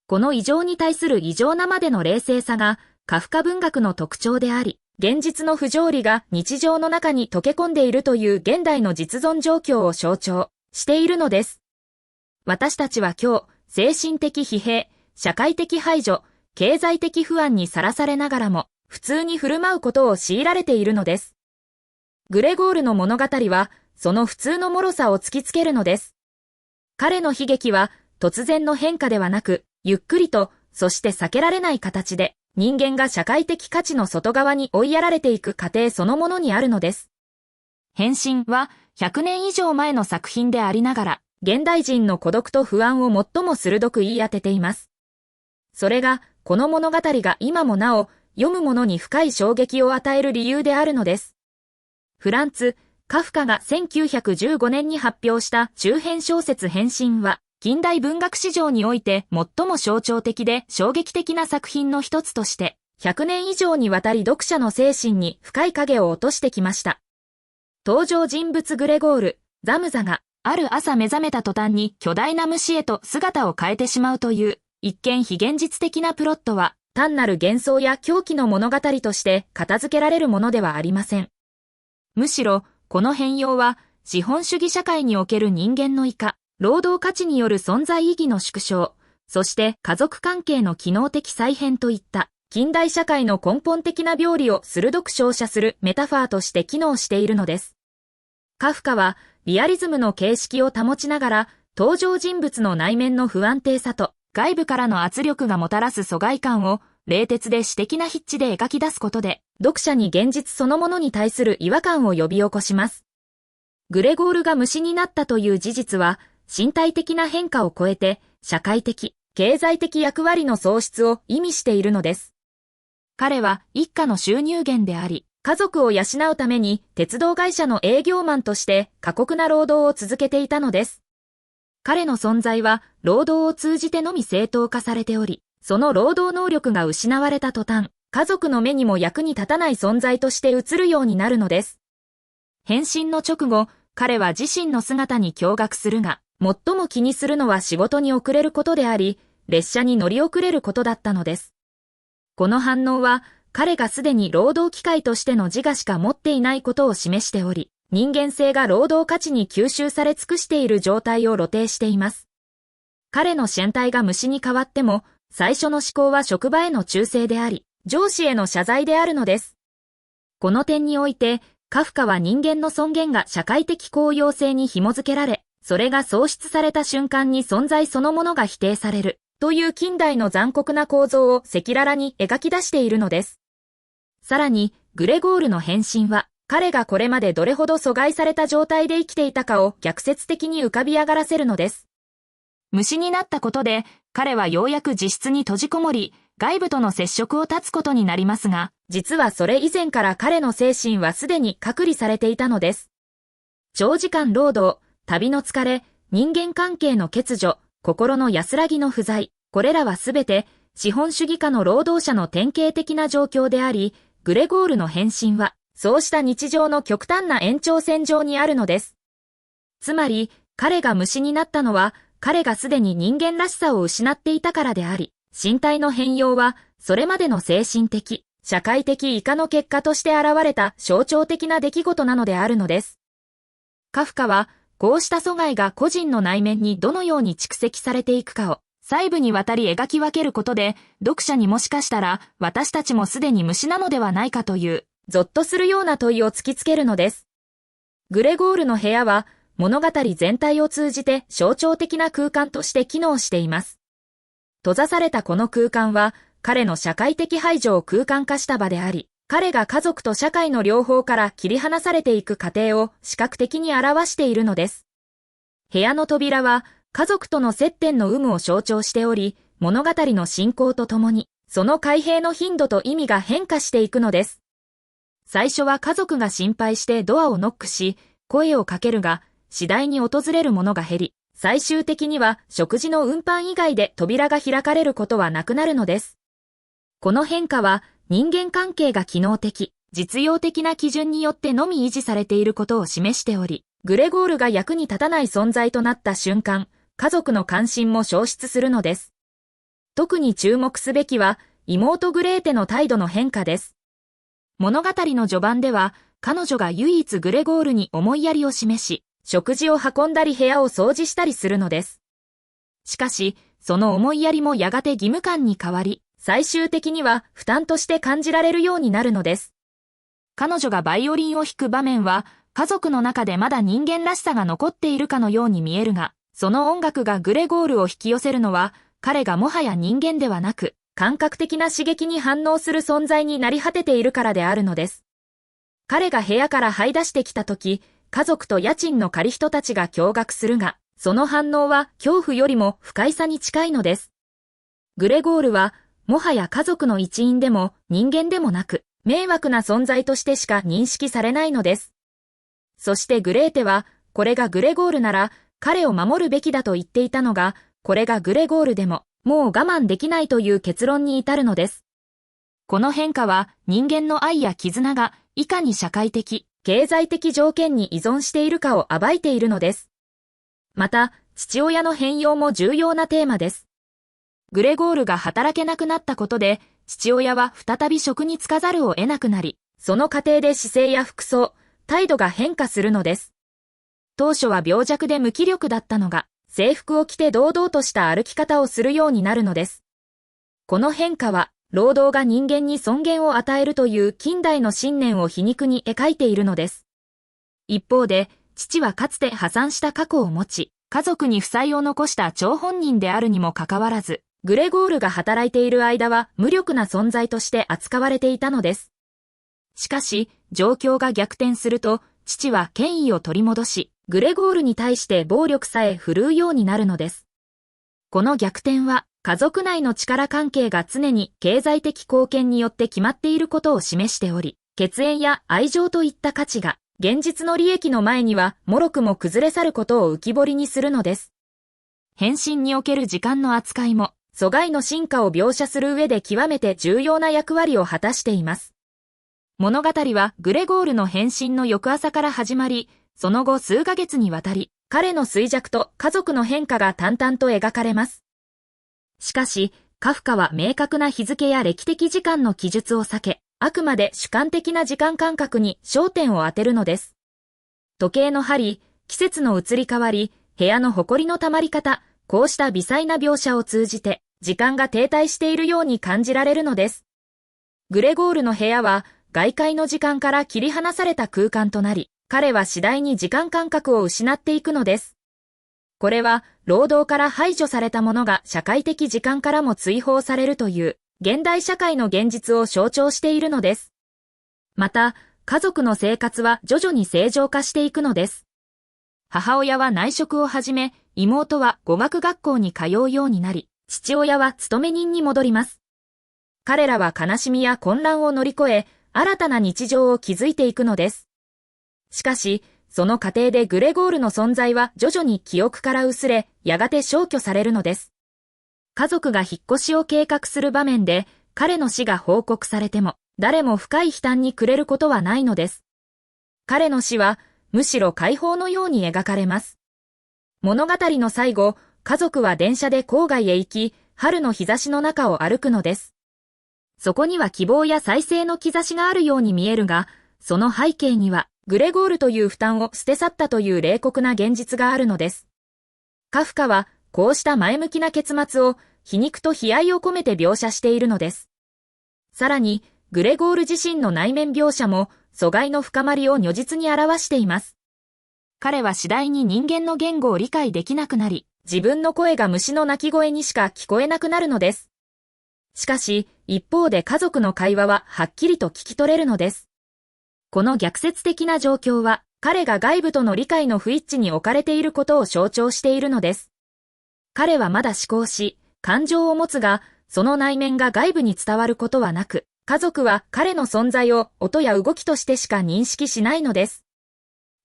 この異常に対する異常なまでの冷静さが、カフカ文学の特徴であり、現実の不条理が日常の中に溶け込んでいるという現代の実存状況を象徴しているのです。私たちは今日、精神的疲弊、社会的排除、経済的不安にさらされながらも、普通に振る舞うことを強いられているのです。グレゴールの物語は、その普通の脆さを突きつけるのです。彼の悲劇は、突然の変化ではなく、ゆっくりと、そして避けられない形で、人間が社会的価値の外側に追いやられていく過程そのものにあるのです。変身は、100年以上前の作品でありながら、現代人の孤独と不安を最も鋭く言い当てています。それが、この物語が今もなお、読む者に深い衝撃を与える理由であるのです。フランツ・カフカが1915年に発表した中編小説変身は、近代文学史上において最も象徴的で衝撃的な作品の一つとして、100年以上にわたり読者の精神に深い影を落としてきました。登場人物グレゴール、ザムザが、ある朝目覚めた途端に巨大な虫へと姿を変えてしまうという、一見非現実的なプロットは、単なる幻想や狂気の物語として片付けられるものではありません。むしろ、この変容は、資本主義社会における人間の異化、労働価値による存在意義の縮小、そして家族関係の機能的再編といった、近代社会の根本的な病理を鋭く照射するメタファーとして機能しているのです。カフカは、リアリズムの形式を保ちながら、登場人物の内面の不安定さと、外部からの圧力がもたらす疎外感を、冷徹で詩的な筆致で描き出すことで、読者に現実そのものに対する違和感を呼び起こします。グレゴールが虫になったという事実は、身体的な変化を超えて、社会的、経済的役割の喪失を意味しているのです。彼は一家の収入源であり、家族を養うために鉄道会社の営業マンとして過酷な労働を続けていたのです。彼の存在は労働を通じてのみ正当化されており、その労働能力が失われた途端、家族の目にも役に立たない存在として映るようになるのです。変身の直後、彼は自身の姿に驚愕するが、最も気にするのは仕事に遅れることであり、列車に乗り遅れることだったのです。この反応は、彼がすでに労働機会としての自我しか持っていないことを示しており、人間性が労働価値に吸収され尽くしている状態を露呈しています。彼の身体が虫に変わっても、最初の思考は職場への忠誠であり、上司への謝罪であるのです。この点において、カフカは人間の尊厳が社会的公用性に紐づけられ、それが喪失された瞬間に存在そのものが否定される、という近代の残酷な構造を赤裸々に描き出しているのです。さらに、グレゴールの変身は、彼がこれまでどれほど阻害された状態で生きていたかを逆説的に浮かび上がらせるのです。虫になったことで、彼はようやく自室に閉じこもり、外部との接触を断つことになりますが、実はそれ以前から彼の精神はすでに隔離されていたのです。長時間労働、旅の疲れ、人間関係の欠如、心の安らぎの不在、これらはすべて、資本主義下の労働者の典型的な状況であり、グレゴールの変身は、そうした日常の極端な延長線上にあるのです。つまり、彼が虫になったのは、彼がすでに人間らしさを失っていたからであり、身体の変容は、それまでの精神的、社会的異化の結果として現れた象徴的な出来事なのであるのです。カフカは、こうした阻害が個人の内面にどのように蓄積されていくかを、細部にわたり描き分けることで、読者にもしかしたら、私たちもすでに虫なのではないかという、ゾッとするような問いを突きつけるのです。グレゴールの部屋は、物語全体を通じて象徴的な空間として機能しています。閉ざされたこの空間は、彼の社会的排除を空間化した場であり、彼が家族と社会の両方から切り離されていく過程を視覚的に表しているのです。部屋の扉は、家族との接点の有無を象徴しており、物語の進行とともに、その開閉の頻度と意味が変化していくのです。最初は家族が心配してドアをノックし、声をかけるが、次第に訪れるものが減り、最終的には食事の運搬以外で扉が開かれることはなくなるのです。この変化は人間関係が機能的、実用的な基準によってのみ維持されていることを示しており、グレゴールが役に立たない存在となった瞬間、家族の関心も消失するのです。特に注目すべきは妹グレーテの態度の変化です。物語の序盤では彼女が唯一グレゴールに思いやりを示し、食事を運んだり部屋を掃除したりするのです。しかし、その思いやりもやがて義務感に変わり、最終的には負担として感じられるようになるのです。彼女がバイオリンを弾く場面は、家族の中でまだ人間らしさが残っているかのように見えるが、その音楽がグレゴールを引き寄せるのは、彼がもはや人間ではなく、感覚的な刺激に反応する存在になり果てているからであるのです。彼が部屋から這い出してきたとき、家族と家賃の借り人たちが驚愕するが、その反応は恐怖よりも不快さに近いのです。グレゴールは、もはや家族の一員でも人間でもなく、迷惑な存在としてしか認識されないのです。そしてグレーテは、これがグレゴールなら、彼を守るべきだと言っていたのが、これがグレゴールでも、もう我慢できないという結論に至るのです。この変化は人間の愛や絆がいかに社会的、経済的条件に依存しているかを暴いているのです。また、父親の変容も重要なテーマです。グレゴールが働けなくなったことで、父親は再び職に就かざるを得なくなり、その過程で姿勢や服装、態度が変化するのです。当初は病弱で無気力だったのが、制服を着て堂々とした歩き方をするようになるのです。この変化は、労働が人間に尊厳を与えるという近代の信念を皮肉に描いているのです。一方で、父はかつて破産した過去を持ち、家族に負債を残した張本人であるにもかかわらず、グレゴールが働いている間は無力な存在として扱われていたのです。しかし、状況が逆転すると、父は権威を取り戻し、グレゴールに対して暴力さえ振るうようになるのです。この逆転は、家族内の力関係が常に経済的貢献によって決まっていることを示しており、血縁や愛情といった価値が、現実の利益の前には、脆くも崩れ去ることを浮き彫りにするのです。変身における時間の扱いも、阻害の進化を描写する上で極めて重要な役割を果たしています。物語はグレゴールの変身の翌朝から始まり、その後数ヶ月にわたり、彼の衰弱と家族の変化が淡々と描かれます。しかし、カフカは明確な日付や歴的時間の記述を避け、あくまで主観的な時間感覚に焦点を当てるのです。時計の針、季節の移り変わり、部屋の埃の溜まり方、こうした微細な描写を通じて、時間が停滞しているように感じられるのです。グレゴールの部屋は、外界の時間から切り離された空間となり、彼は次第に時間感覚を失っていくのです。これは、労働から排除されたものが社会的時間からも追放されるという、現代社会の現実を象徴しているのです。また、家族の生活は徐々に正常化していくのです。母親は内職を始め、妹は語学学校に通うようになり、父親は勤め人に戻ります。彼らは悲しみや混乱を乗り越え、新たな日常を築いていくのです。しかし、その過程でグレゴールの存在は徐々に記憶から薄れ、やがて消去されるのです。家族が引っ越しを計画する場面で彼の死が報告されても誰も深い悲嘆に暮れることはないのです。彼の死はむしろ解放のように描かれます。物語の最後、家族は電車で郊外へ行き、春の日差しの中を歩くのです。そこには希望や再生の兆しがあるように見えるが、その背景にはグレゴールという負担を捨て去ったという冷酷な現実があるのです。カフカはこうした前向きな結末を皮肉と悲哀を込めて描写しているのです。さらに、グレゴール自身の内面描写も疎外の深まりを如実に表しています。彼は次第に人間の言語を理解できなくなり、自分の声が虫の鳴き声にしか聞こえなくなるのです。しかし、一方で家族の会話ははっきりと聞き取れるのです。この逆説的な状況は、彼が外部との理解の不一致に置かれていることを象徴しているのです。彼はまだ思考し、感情を持つが、その内面が外部に伝わることはなく、家族は彼の存在を音や動きとしてしか認識しないのです。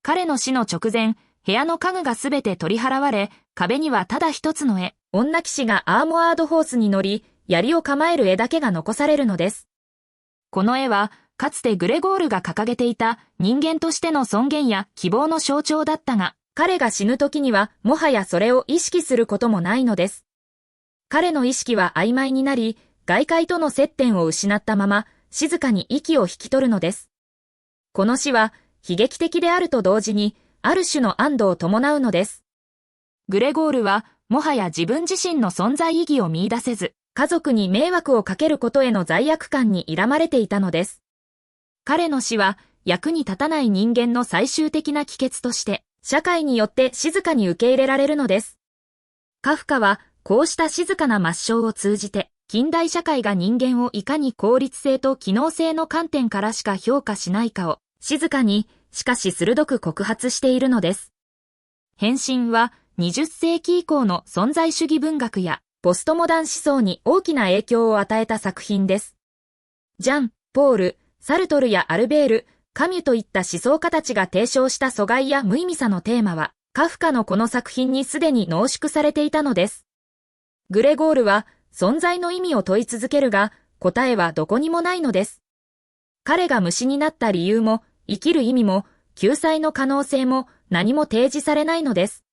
彼の死の直前、部屋の家具がすべて取り払われ、壁にはただ一つの絵、女騎士がアーモアードホースに乗り、槍を構える絵だけが残されるのです。この絵は、かつてグレゴールが掲げていた人間としての尊厳や希望の象徴だったが、彼が死ぬ時にはもはやそれを意識することもないのです。彼の意識は曖昧になり、外界との接点を失ったまま、静かに息を引き取るのです。この死は、悲劇的であると同時に、ある種の安堵を伴うのです。グレゴールは、もはや自分自身の存在意義を見出せず、家族に迷惑をかけることへの罪悪感に苛まれていたのです。彼の死は、役に立たない人間の最終的な帰結として、社会によって静かに受け入れられるのです。カフカは、こうした静かな抹消を通じて、近代社会が人間をいかに効率性と機能性の観点からしか評価しないかを、静かに、しかし鋭く告発しているのです。変身は20世紀以降の存在主義文学やポストモダン思想に大きな影響を与えた作品です。ジャン、ポール、サルトルやアルベール、カミュといった思想家たちが提唱した疎外や無意味さのテーマは、カフカのこの作品にすでに濃縮されていたのです。グレゴールは存在の意味を問い続けるが、答えはどこにもないのです。彼が虫になった理由も、生きる意味も、救済の可能性も何も提示されないのです。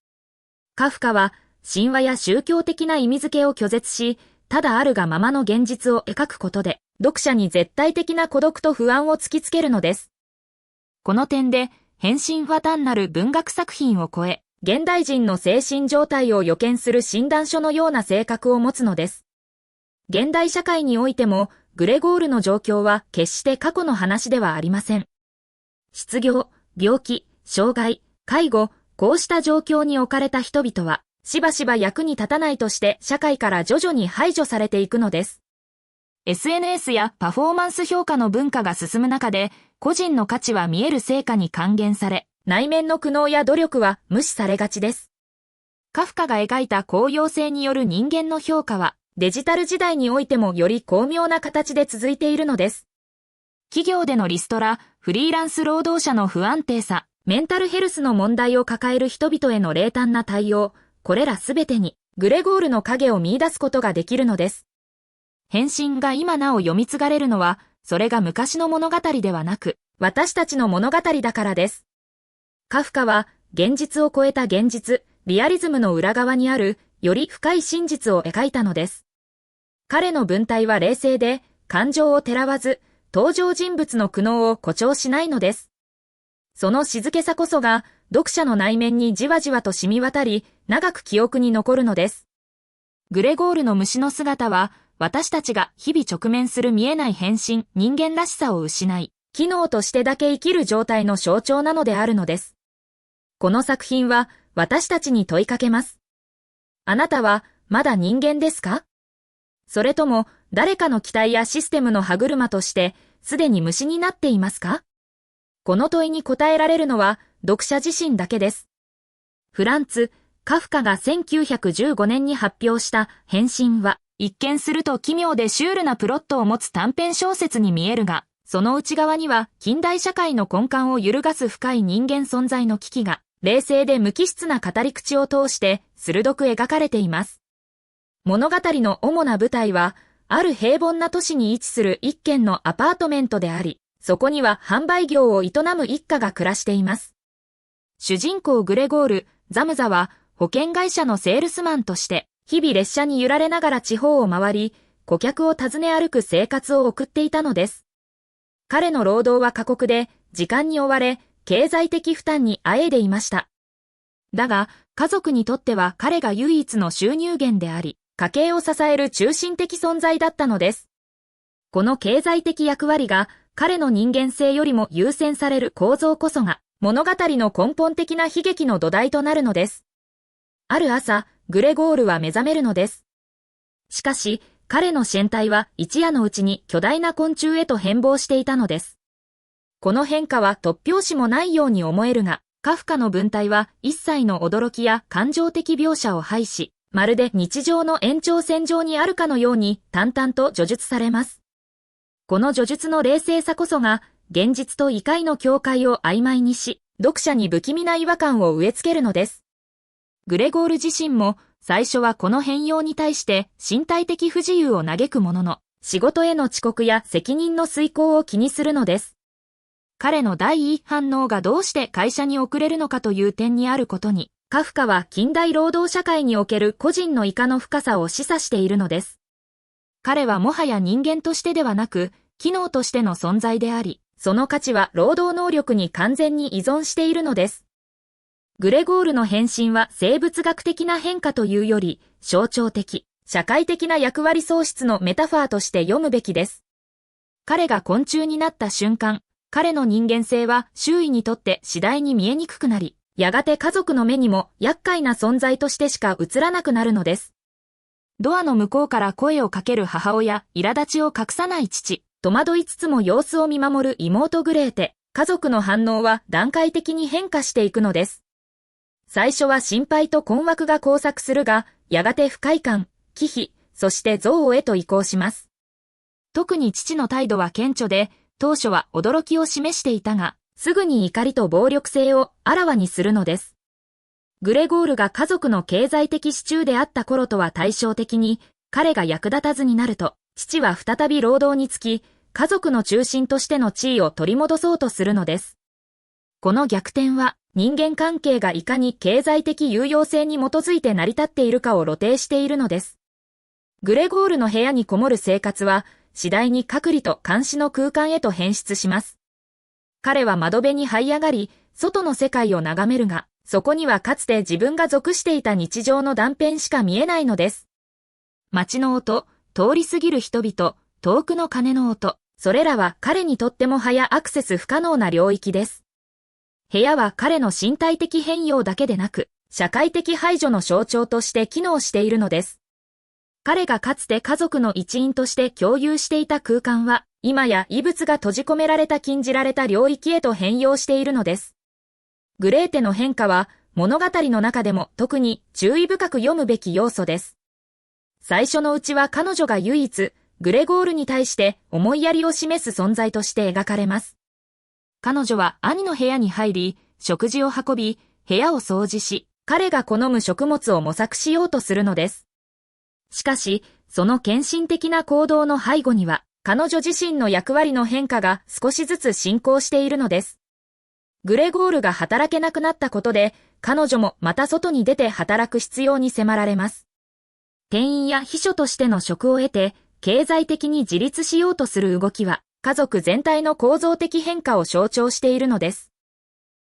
カフカは神話や宗教的な意味付けを拒絶し、ただあるがままの現実を描くことで、読者に絶対的な孤独と不安を突きつけるのです。この点で、変身は単なる文学作品を超え、現代人の精神状態を予見する診断書のような性格を持つのです。現代社会においても、グレゴールの状況は決して過去の話ではありません。失業、病気、障害、介護、こうした状況に置かれた人々は、しばしば役に立たないとして社会から徐々に排除されていくのです。SNS やパフォーマンス評価の文化が進む中で、個人の価値は見える成果に還元され、内面の苦悩や努力は無視されがちです。カフカが描いた公用性による人間の評価は、デジタル時代においてもより巧妙な形で続いているのです。企業でのリストラ、フリーランス労働者の不安定さ、メンタルヘルスの問題を抱える人々への冷淡な対応、これらすべてにグレゴールの影を見出すことができるのです。変身が今なお読み継がれるのは、それが昔の物語ではなく、私たちの物語だからです。カフカは、現実を超えた現実、リアリズムの裏側にある、より深い真実を描いたのです。彼の文体は冷静で、感情をてらわず、登場人物の苦悩を誇張しないのです。その静けさこそが、読者の内面にじわじわと染み渡り、長く記憶に残るのです。グレゴールの虫の姿は、私たちが日々直面する見えない変身、人間らしさを失い、機能としてだけ生きる状態の象徴なのであるのです。この作品は、私たちに問いかけます。あなたは、まだ人間ですか？それとも、誰かの期待やシステムの歯車として、すでに虫になっていますか？この問いに答えられるのは、読者自身だけです。フランツ・カフカが1915年に発表した変身は、一見すると奇妙でシュールなプロットを持つ短編小説に見えるが、その内側には近代社会の根幹を揺るがす深い人間存在の危機が、冷静で無機質な語り口を通して鋭く描かれています。物語の主な舞台は、ある平凡な都市に位置する一軒のアパートメントであり、そこには販売業を営む一家が暮らしています。主人公グレゴール・ザムザは保険会社のセールスマンとして、日々列車に揺られながら地方を回り、顧客を訪ね歩く生活を送っていたのです。彼の労働は過酷で、時間に追われ、経済的負担にあえいでいました。だが、家族にとっては彼が唯一の収入源であり、家計を支える中心的存在だったのです。この経済的役割が彼の人間性よりも優先される構造こそが物語の根本的な悲劇の土台となるのです。ある朝、グレゴールは目覚めるのです。しかし、彼の身体は一夜のうちに巨大な昆虫へと変貌していたのです。この変化は突拍子もないように思えるが、カフカの文体は一切の驚きや感情的描写を排し、まるで日常の延長線上にあるかのように淡々と叙述されます。この叙述の冷静さこそが、現実と異界の境界を曖昧にし、読者に不気味な違和感を植え付けるのです。グレゴール自身も、最初はこの変容に対して身体的不自由を嘆くものの、仕事への遅刻や責任の遂行を気にするのです。彼の第一反応がどうして会社に遅れるのかという点にあることに、カフカは近代労働社会における個人の以下の深さを示唆しているのです。彼はもはや人間としてではなく、機能としての存在であり、その価値は労働能力に完全に依存しているのです。グレゴールの変身は生物学的な変化というより、象徴的、社会的な役割喪失のメタファーとして読むべきです。彼が昆虫になった瞬間、彼の人間性は周囲にとって次第に見えにくくなり、やがて家族の目にも厄介な存在としてしか映らなくなるのです。ドアの向こうから声をかける母親、苛立ちを隠さない父、戸惑いつつも様子を見守る妹グレーテ、家族の反応は段階的に変化していくのです。最初は心配と困惑が交錯するが、やがて不快感、忌避、そして憎悪へと移行します。特に父の態度は顕著で、当初は驚きを示していたが、すぐに怒りと暴力性をあらわにするのです。グレゴールが家族の経済的支柱であった頃とは対照的に、彼が役立たずになると、父は再び労働に就き、家族の中心としての地位を取り戻そうとするのです。この逆転は、人間関係がいかに経済的有用性に基づいて成り立っているかを露呈しているのです。グレゴールの部屋にこもる生活は、次第に隔離と監視の空間へと変質します。彼は窓辺に這い上がり、外の世界を眺めるが、そこにはかつて自分が属していた日常の断片しか見えないのです。街の音、通り過ぎる人々、遠くの鐘の音、それらは彼にとってもはやアクセス不可能な領域です。部屋は彼の身体的変容だけでなく、社会的排除の象徴として機能しているのです。彼がかつて家族の一員として共有していた空間は、今や異物が閉じ込められた禁じられた領域へと変容しているのです。グレーテの変化は、物語の中でも特に注意深く読むべき要素です。最初のうちは彼女が唯一、グレゴールに対して思いやりを示す存在として描かれます。彼女は兄の部屋に入り、食事を運び、部屋を掃除し、彼が好む食物を模索しようとするのです。しかし、その献身的な行動の背後には、彼女自身の役割の変化が少しずつ進行しているのです。グレゴールが働けなくなったことで、彼女もまた外に出て働く必要に迫られます。店員や秘書としての職を得て、経済的に自立しようとする動きは、家族全体の構造的変化を象徴しているのです。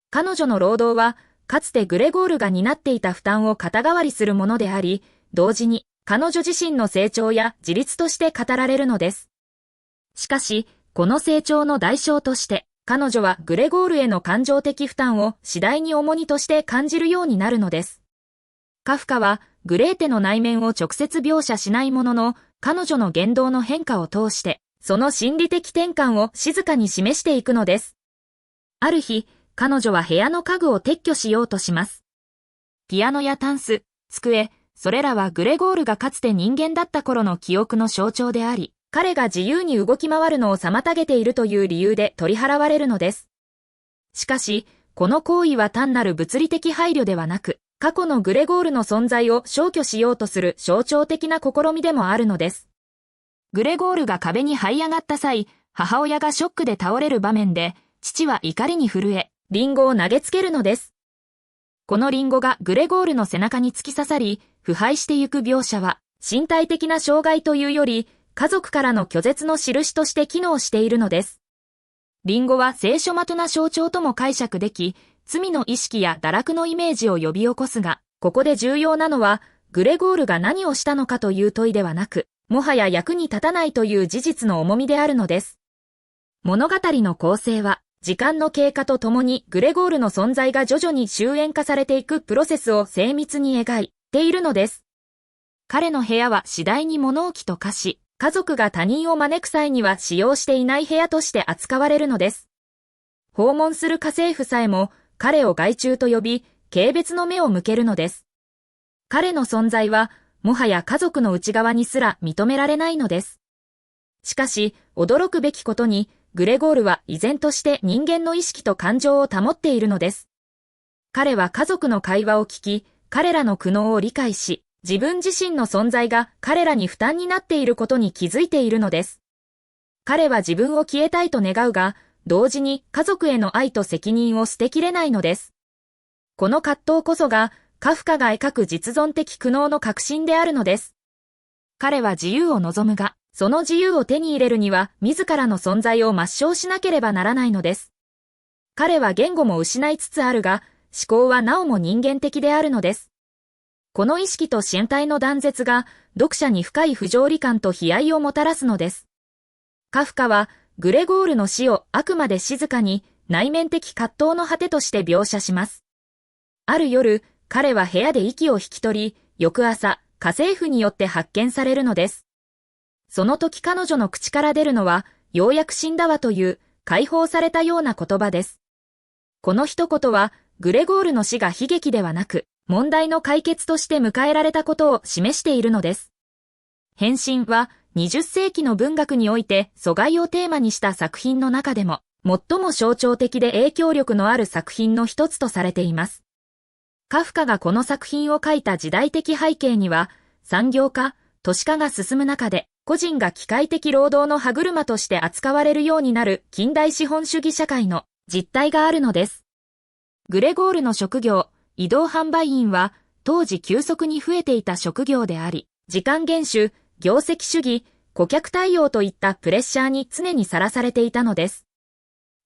彼女の労働は、かつてグレゴールが担っていた負担を肩代わりするものであり、同時に彼女自身の成長や自立として語られるのです。しかし、この成長の代償として、彼女はグレゴールへの感情的負担を次第に重荷として感じるようになるのです。カフカは、グレーテの内面を直接描写しないものの、彼女の言動の変化を通して、その心理的転換を静かに示していくのです。ある日、彼女は部屋の家具を撤去しようとします。ピアノやタンス、机、それらはグレゴールがかつて人間だった頃の記憶の象徴であり、彼が自由に動き回るのを妨げているという理由で取り払われるのです。しかし、この行為は単なる物理的配慮ではなく、過去のグレゴールの存在を消去しようとする象徴的な試みでもあるのです。グレゴールが壁に這い上がった際、母親がショックで倒れる場面で、父は怒りに震え、リンゴを投げつけるのです。このリンゴがグレゴールの背中に突き刺さり、腐敗してゆく描写は、身体的な障害というより、家族からの拒絶の印として機能しているのです。リンゴは聖書的な象徴とも解釈でき、罪の意識や堕落のイメージを呼び起こすが、ここで重要なのは、グレゴールが何をしたのかという問いではなく、もはや役に立たないという事実の重みであるのです。物語の構成は、時間の経過とともにグレゴールの存在が徐々に終焉化されていくプロセスを精密に描いているのです。彼の部屋は次第に物置と化し、家族が他人を招く際には使用していない部屋として扱われるのです。訪問する家政婦さえも彼を害虫と呼び、軽蔑の目を向けるのです。彼の存在は、もはや家族の内側にすら認められないのです。しかし、驚くべきことに、グレゴールは依然として人間の意識と感情を保っているのです。彼は家族の会話を聞き、彼らの苦悩を理解し、自分自身の存在が彼らに負担になっていることに気づいているのです。彼は自分を消えたいと願うが、同時に家族への愛と責任を捨てきれないのです。この葛藤こそが、カフカが描く実存的苦悩の核心であるのです。彼は自由を望むが、その自由を手に入れるには、自らの存在を抹消しなければならないのです。彼は言語も失いつつあるが、思考はなおも人間的であるのです。この意識と身体の断絶が読者に深い不条理感と悲哀をもたらすのです。カフカはグレゴールの死をあくまで静かに内面的葛藤の果てとして描写します。ある夜、彼は部屋で息を引き取り、翌朝、家政婦によって発見されるのです。その時彼女の口から出るのは、ようやく死んだわという解放されたような言葉です。この一言は、グレゴールの死が悲劇ではなく、問題の解決として迎えられたことを示しているのです。変身は20世紀の文学において疎外をテーマにした作品の中でも最も象徴的で影響力のある作品の一つとされています。カフカがこの作品を書いた時代的背景には、産業化、都市化が進む中で個人が機械的労働の歯車として扱われるようになる近代資本主義社会の実態があるのです。グレゴールの職業、移動販売員は当時急速に増えていた職業であり、時間厳守、業績主義、顧客対応といったプレッシャーに常にさらされていたのです。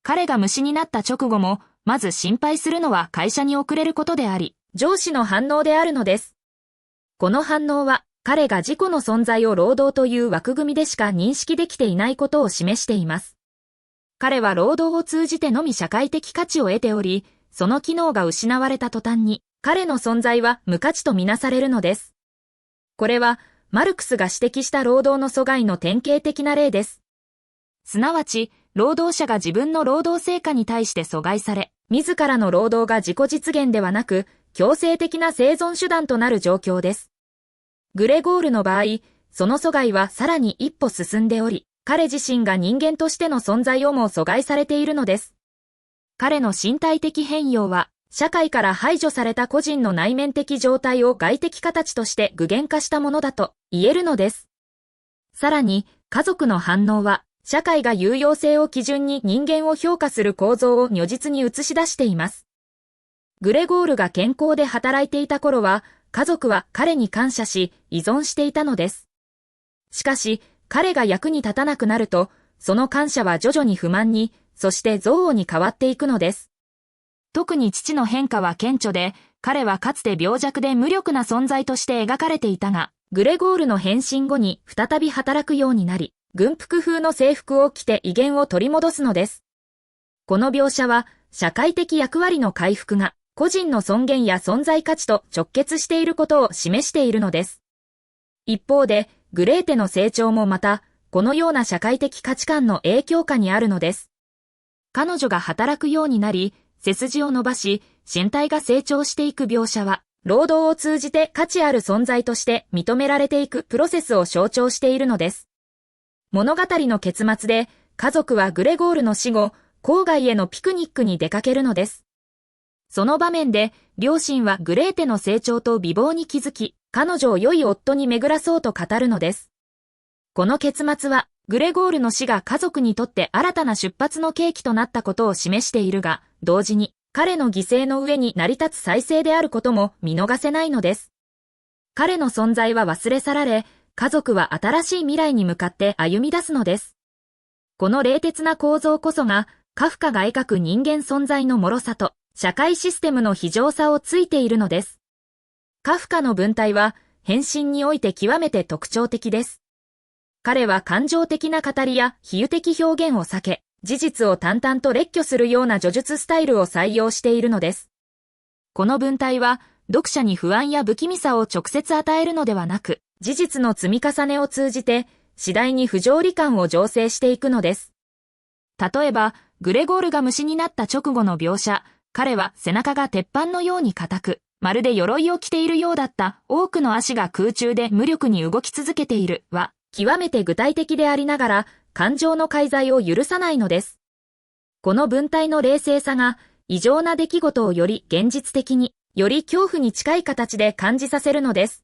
彼が虫になった直後も、まず心配するのは会社に遅れることであり、上司の反応であるのです。この反応は、彼が自己の存在を労働という枠組みでしか認識できていないことを示しています。彼は労働を通じてのみ社会的価値を得ており、その機能が失われた途端に、彼の存在は無価値とみなされるのです。これは、マルクスが指摘した労働の阻害の典型的な例です。すなわち、労働者が自分の労働成果に対して阻害され、自らの労働が自己実現ではなく、強制的な生存手段となる状況です。グレゴールの場合、その阻害はさらに一歩進んでおり、彼自身が人間としての存在をも阻害されているのです。彼の身体的変容は、社会から排除された個人の内面的状態を外的形として具現化したものだと言えるのです。さらに、家族の反応は、社会が有用性を基準に人間を評価する構造を如実に映し出しています。グレゴールが健康で働いていた頃は、家族は彼に感謝し、依存していたのです。しかし、彼が役に立たなくなると、その感謝は徐々に不満に、そして憎悪に変わっていくのです。特に父の変化は顕著で、彼はかつて病弱で無力な存在として描かれていたが、グレゴールの変身後に再び働くようになり、軍服風の制服を着て威厳を取り戻すのです。この描写は、社会的役割の回復が、個人の尊厳や存在価値と直結していることを示しているのです。一方で、グレーテの成長もまた、このような社会的価値観の影響下にあるのです。彼女が働くようになり、背筋を伸ばし、身体が成長していく描写は、労働を通じて価値ある存在として認められていくプロセスを象徴しているのです。物語の結末で、家族はグレゴールの死後、郊外へのピクニックに出かけるのです。その場面で、両親はグレーテの成長と美貌に気づき、彼女を良い夫に巡らそうと語るのです。この結末は、グレゴールの死が家族にとって新たな出発の契機となったことを示しているが、同時に、彼の犠牲の上に成り立つ再生であることも見逃せないのです。彼の存在は忘れ去られ、家族は新しい未来に向かって歩み出すのです。この冷徹な構造こそが、カフカが描く人間存在の脆さと、社会システムの非常さを突いているのです。カフカの文体は、変身において極めて特徴的です。彼は感情的な語りや比喩的表現を避け、事実を淡々と列挙するような叙述スタイルを採用しているのです。この文体は、読者に不安や不気味さを直接与えるのではなく、事実の積み重ねを通じて、次第に不条理感を醸成していくのです。例えば、グレゴールが虫になった直後の描写、彼は背中が鉄板のように硬く、まるで鎧を着ているようだった多くの足が空中で無力に動き続けているは、極めて具体的でありながら、感情の介在を許さないのです。この文体の冷静さが、異常な出来事をより現実的に、より恐怖に近い形で感じさせるのです。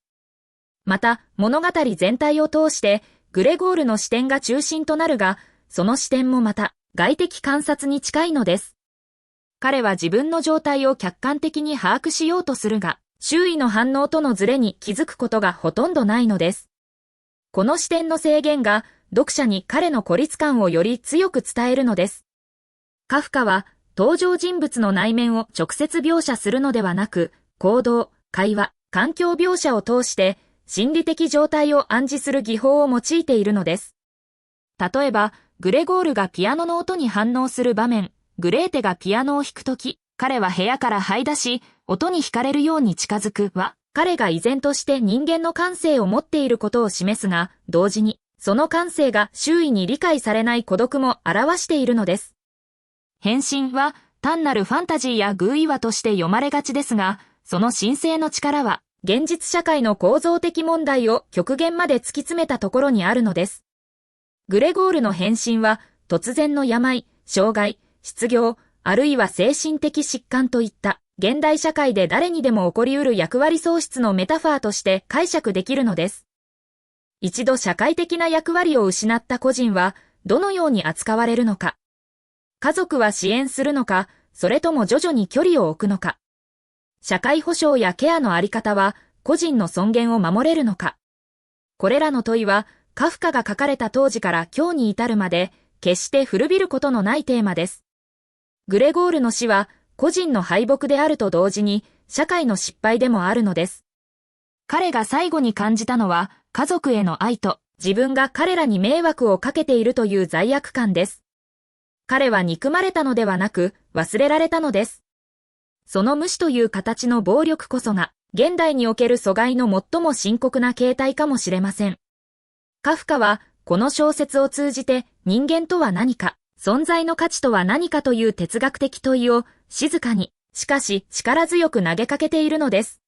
また、物語全体を通して、グレゴールの視点が中心となるが、その視点もまた、外的観察に近いのです。彼は自分の状態を客観的に把握しようとするが、周囲の反応とのズレに気づくことがほとんどないのです。この視点の制限が、読者に彼の孤立感をより強く伝えるのです。カフカは、登場人物の内面を直接描写するのではなく、行動、会話、環境描写を通して、心理的状態を暗示する技法を用いているのです。例えば、グレゴールがピアノの音に反応する場面、グレーテがピアノを弾くとき、彼は部屋から這い出し、音に惹かれるように近づくは、彼が依然として人間の感性を持っていることを示すが、同時に、その感性が周囲に理解されない孤独も表しているのです。変身は単なるファンタジーや偶意話として読まれがちですが、その神聖の力は現実社会の構造的問題を極限まで突き詰めたところにあるのです。グレゴールの変身は突然の病、障害、失業、あるいは精神的疾患といった現代社会で誰にでも起こり得る役割喪失のメタファーとして解釈できるのです。一度社会的な役割を失った個人はどのように扱われるのか。家族は支援するのか、それとも徐々に距離を置くのか。社会保障やケアのあり方は個人の尊厳を守れるのか。これらの問いはカフカが書かれた当時から今日に至るまで決して古びることのないテーマです。グレゴールの死は個人の敗北であると同時に社会の失敗でもあるのです。彼が最後に感じたのは家族への愛と自分が彼らに迷惑をかけているという罪悪感です。彼は憎まれたのではなく忘れられたのです。その無視という形の暴力こそが現代における阻害の最も深刻な形態かもしれません。カフカはこの小説を通じて人間とは何か、存在の価値とは何かという哲学的問いを静かに、しかし力強く投げかけているのです。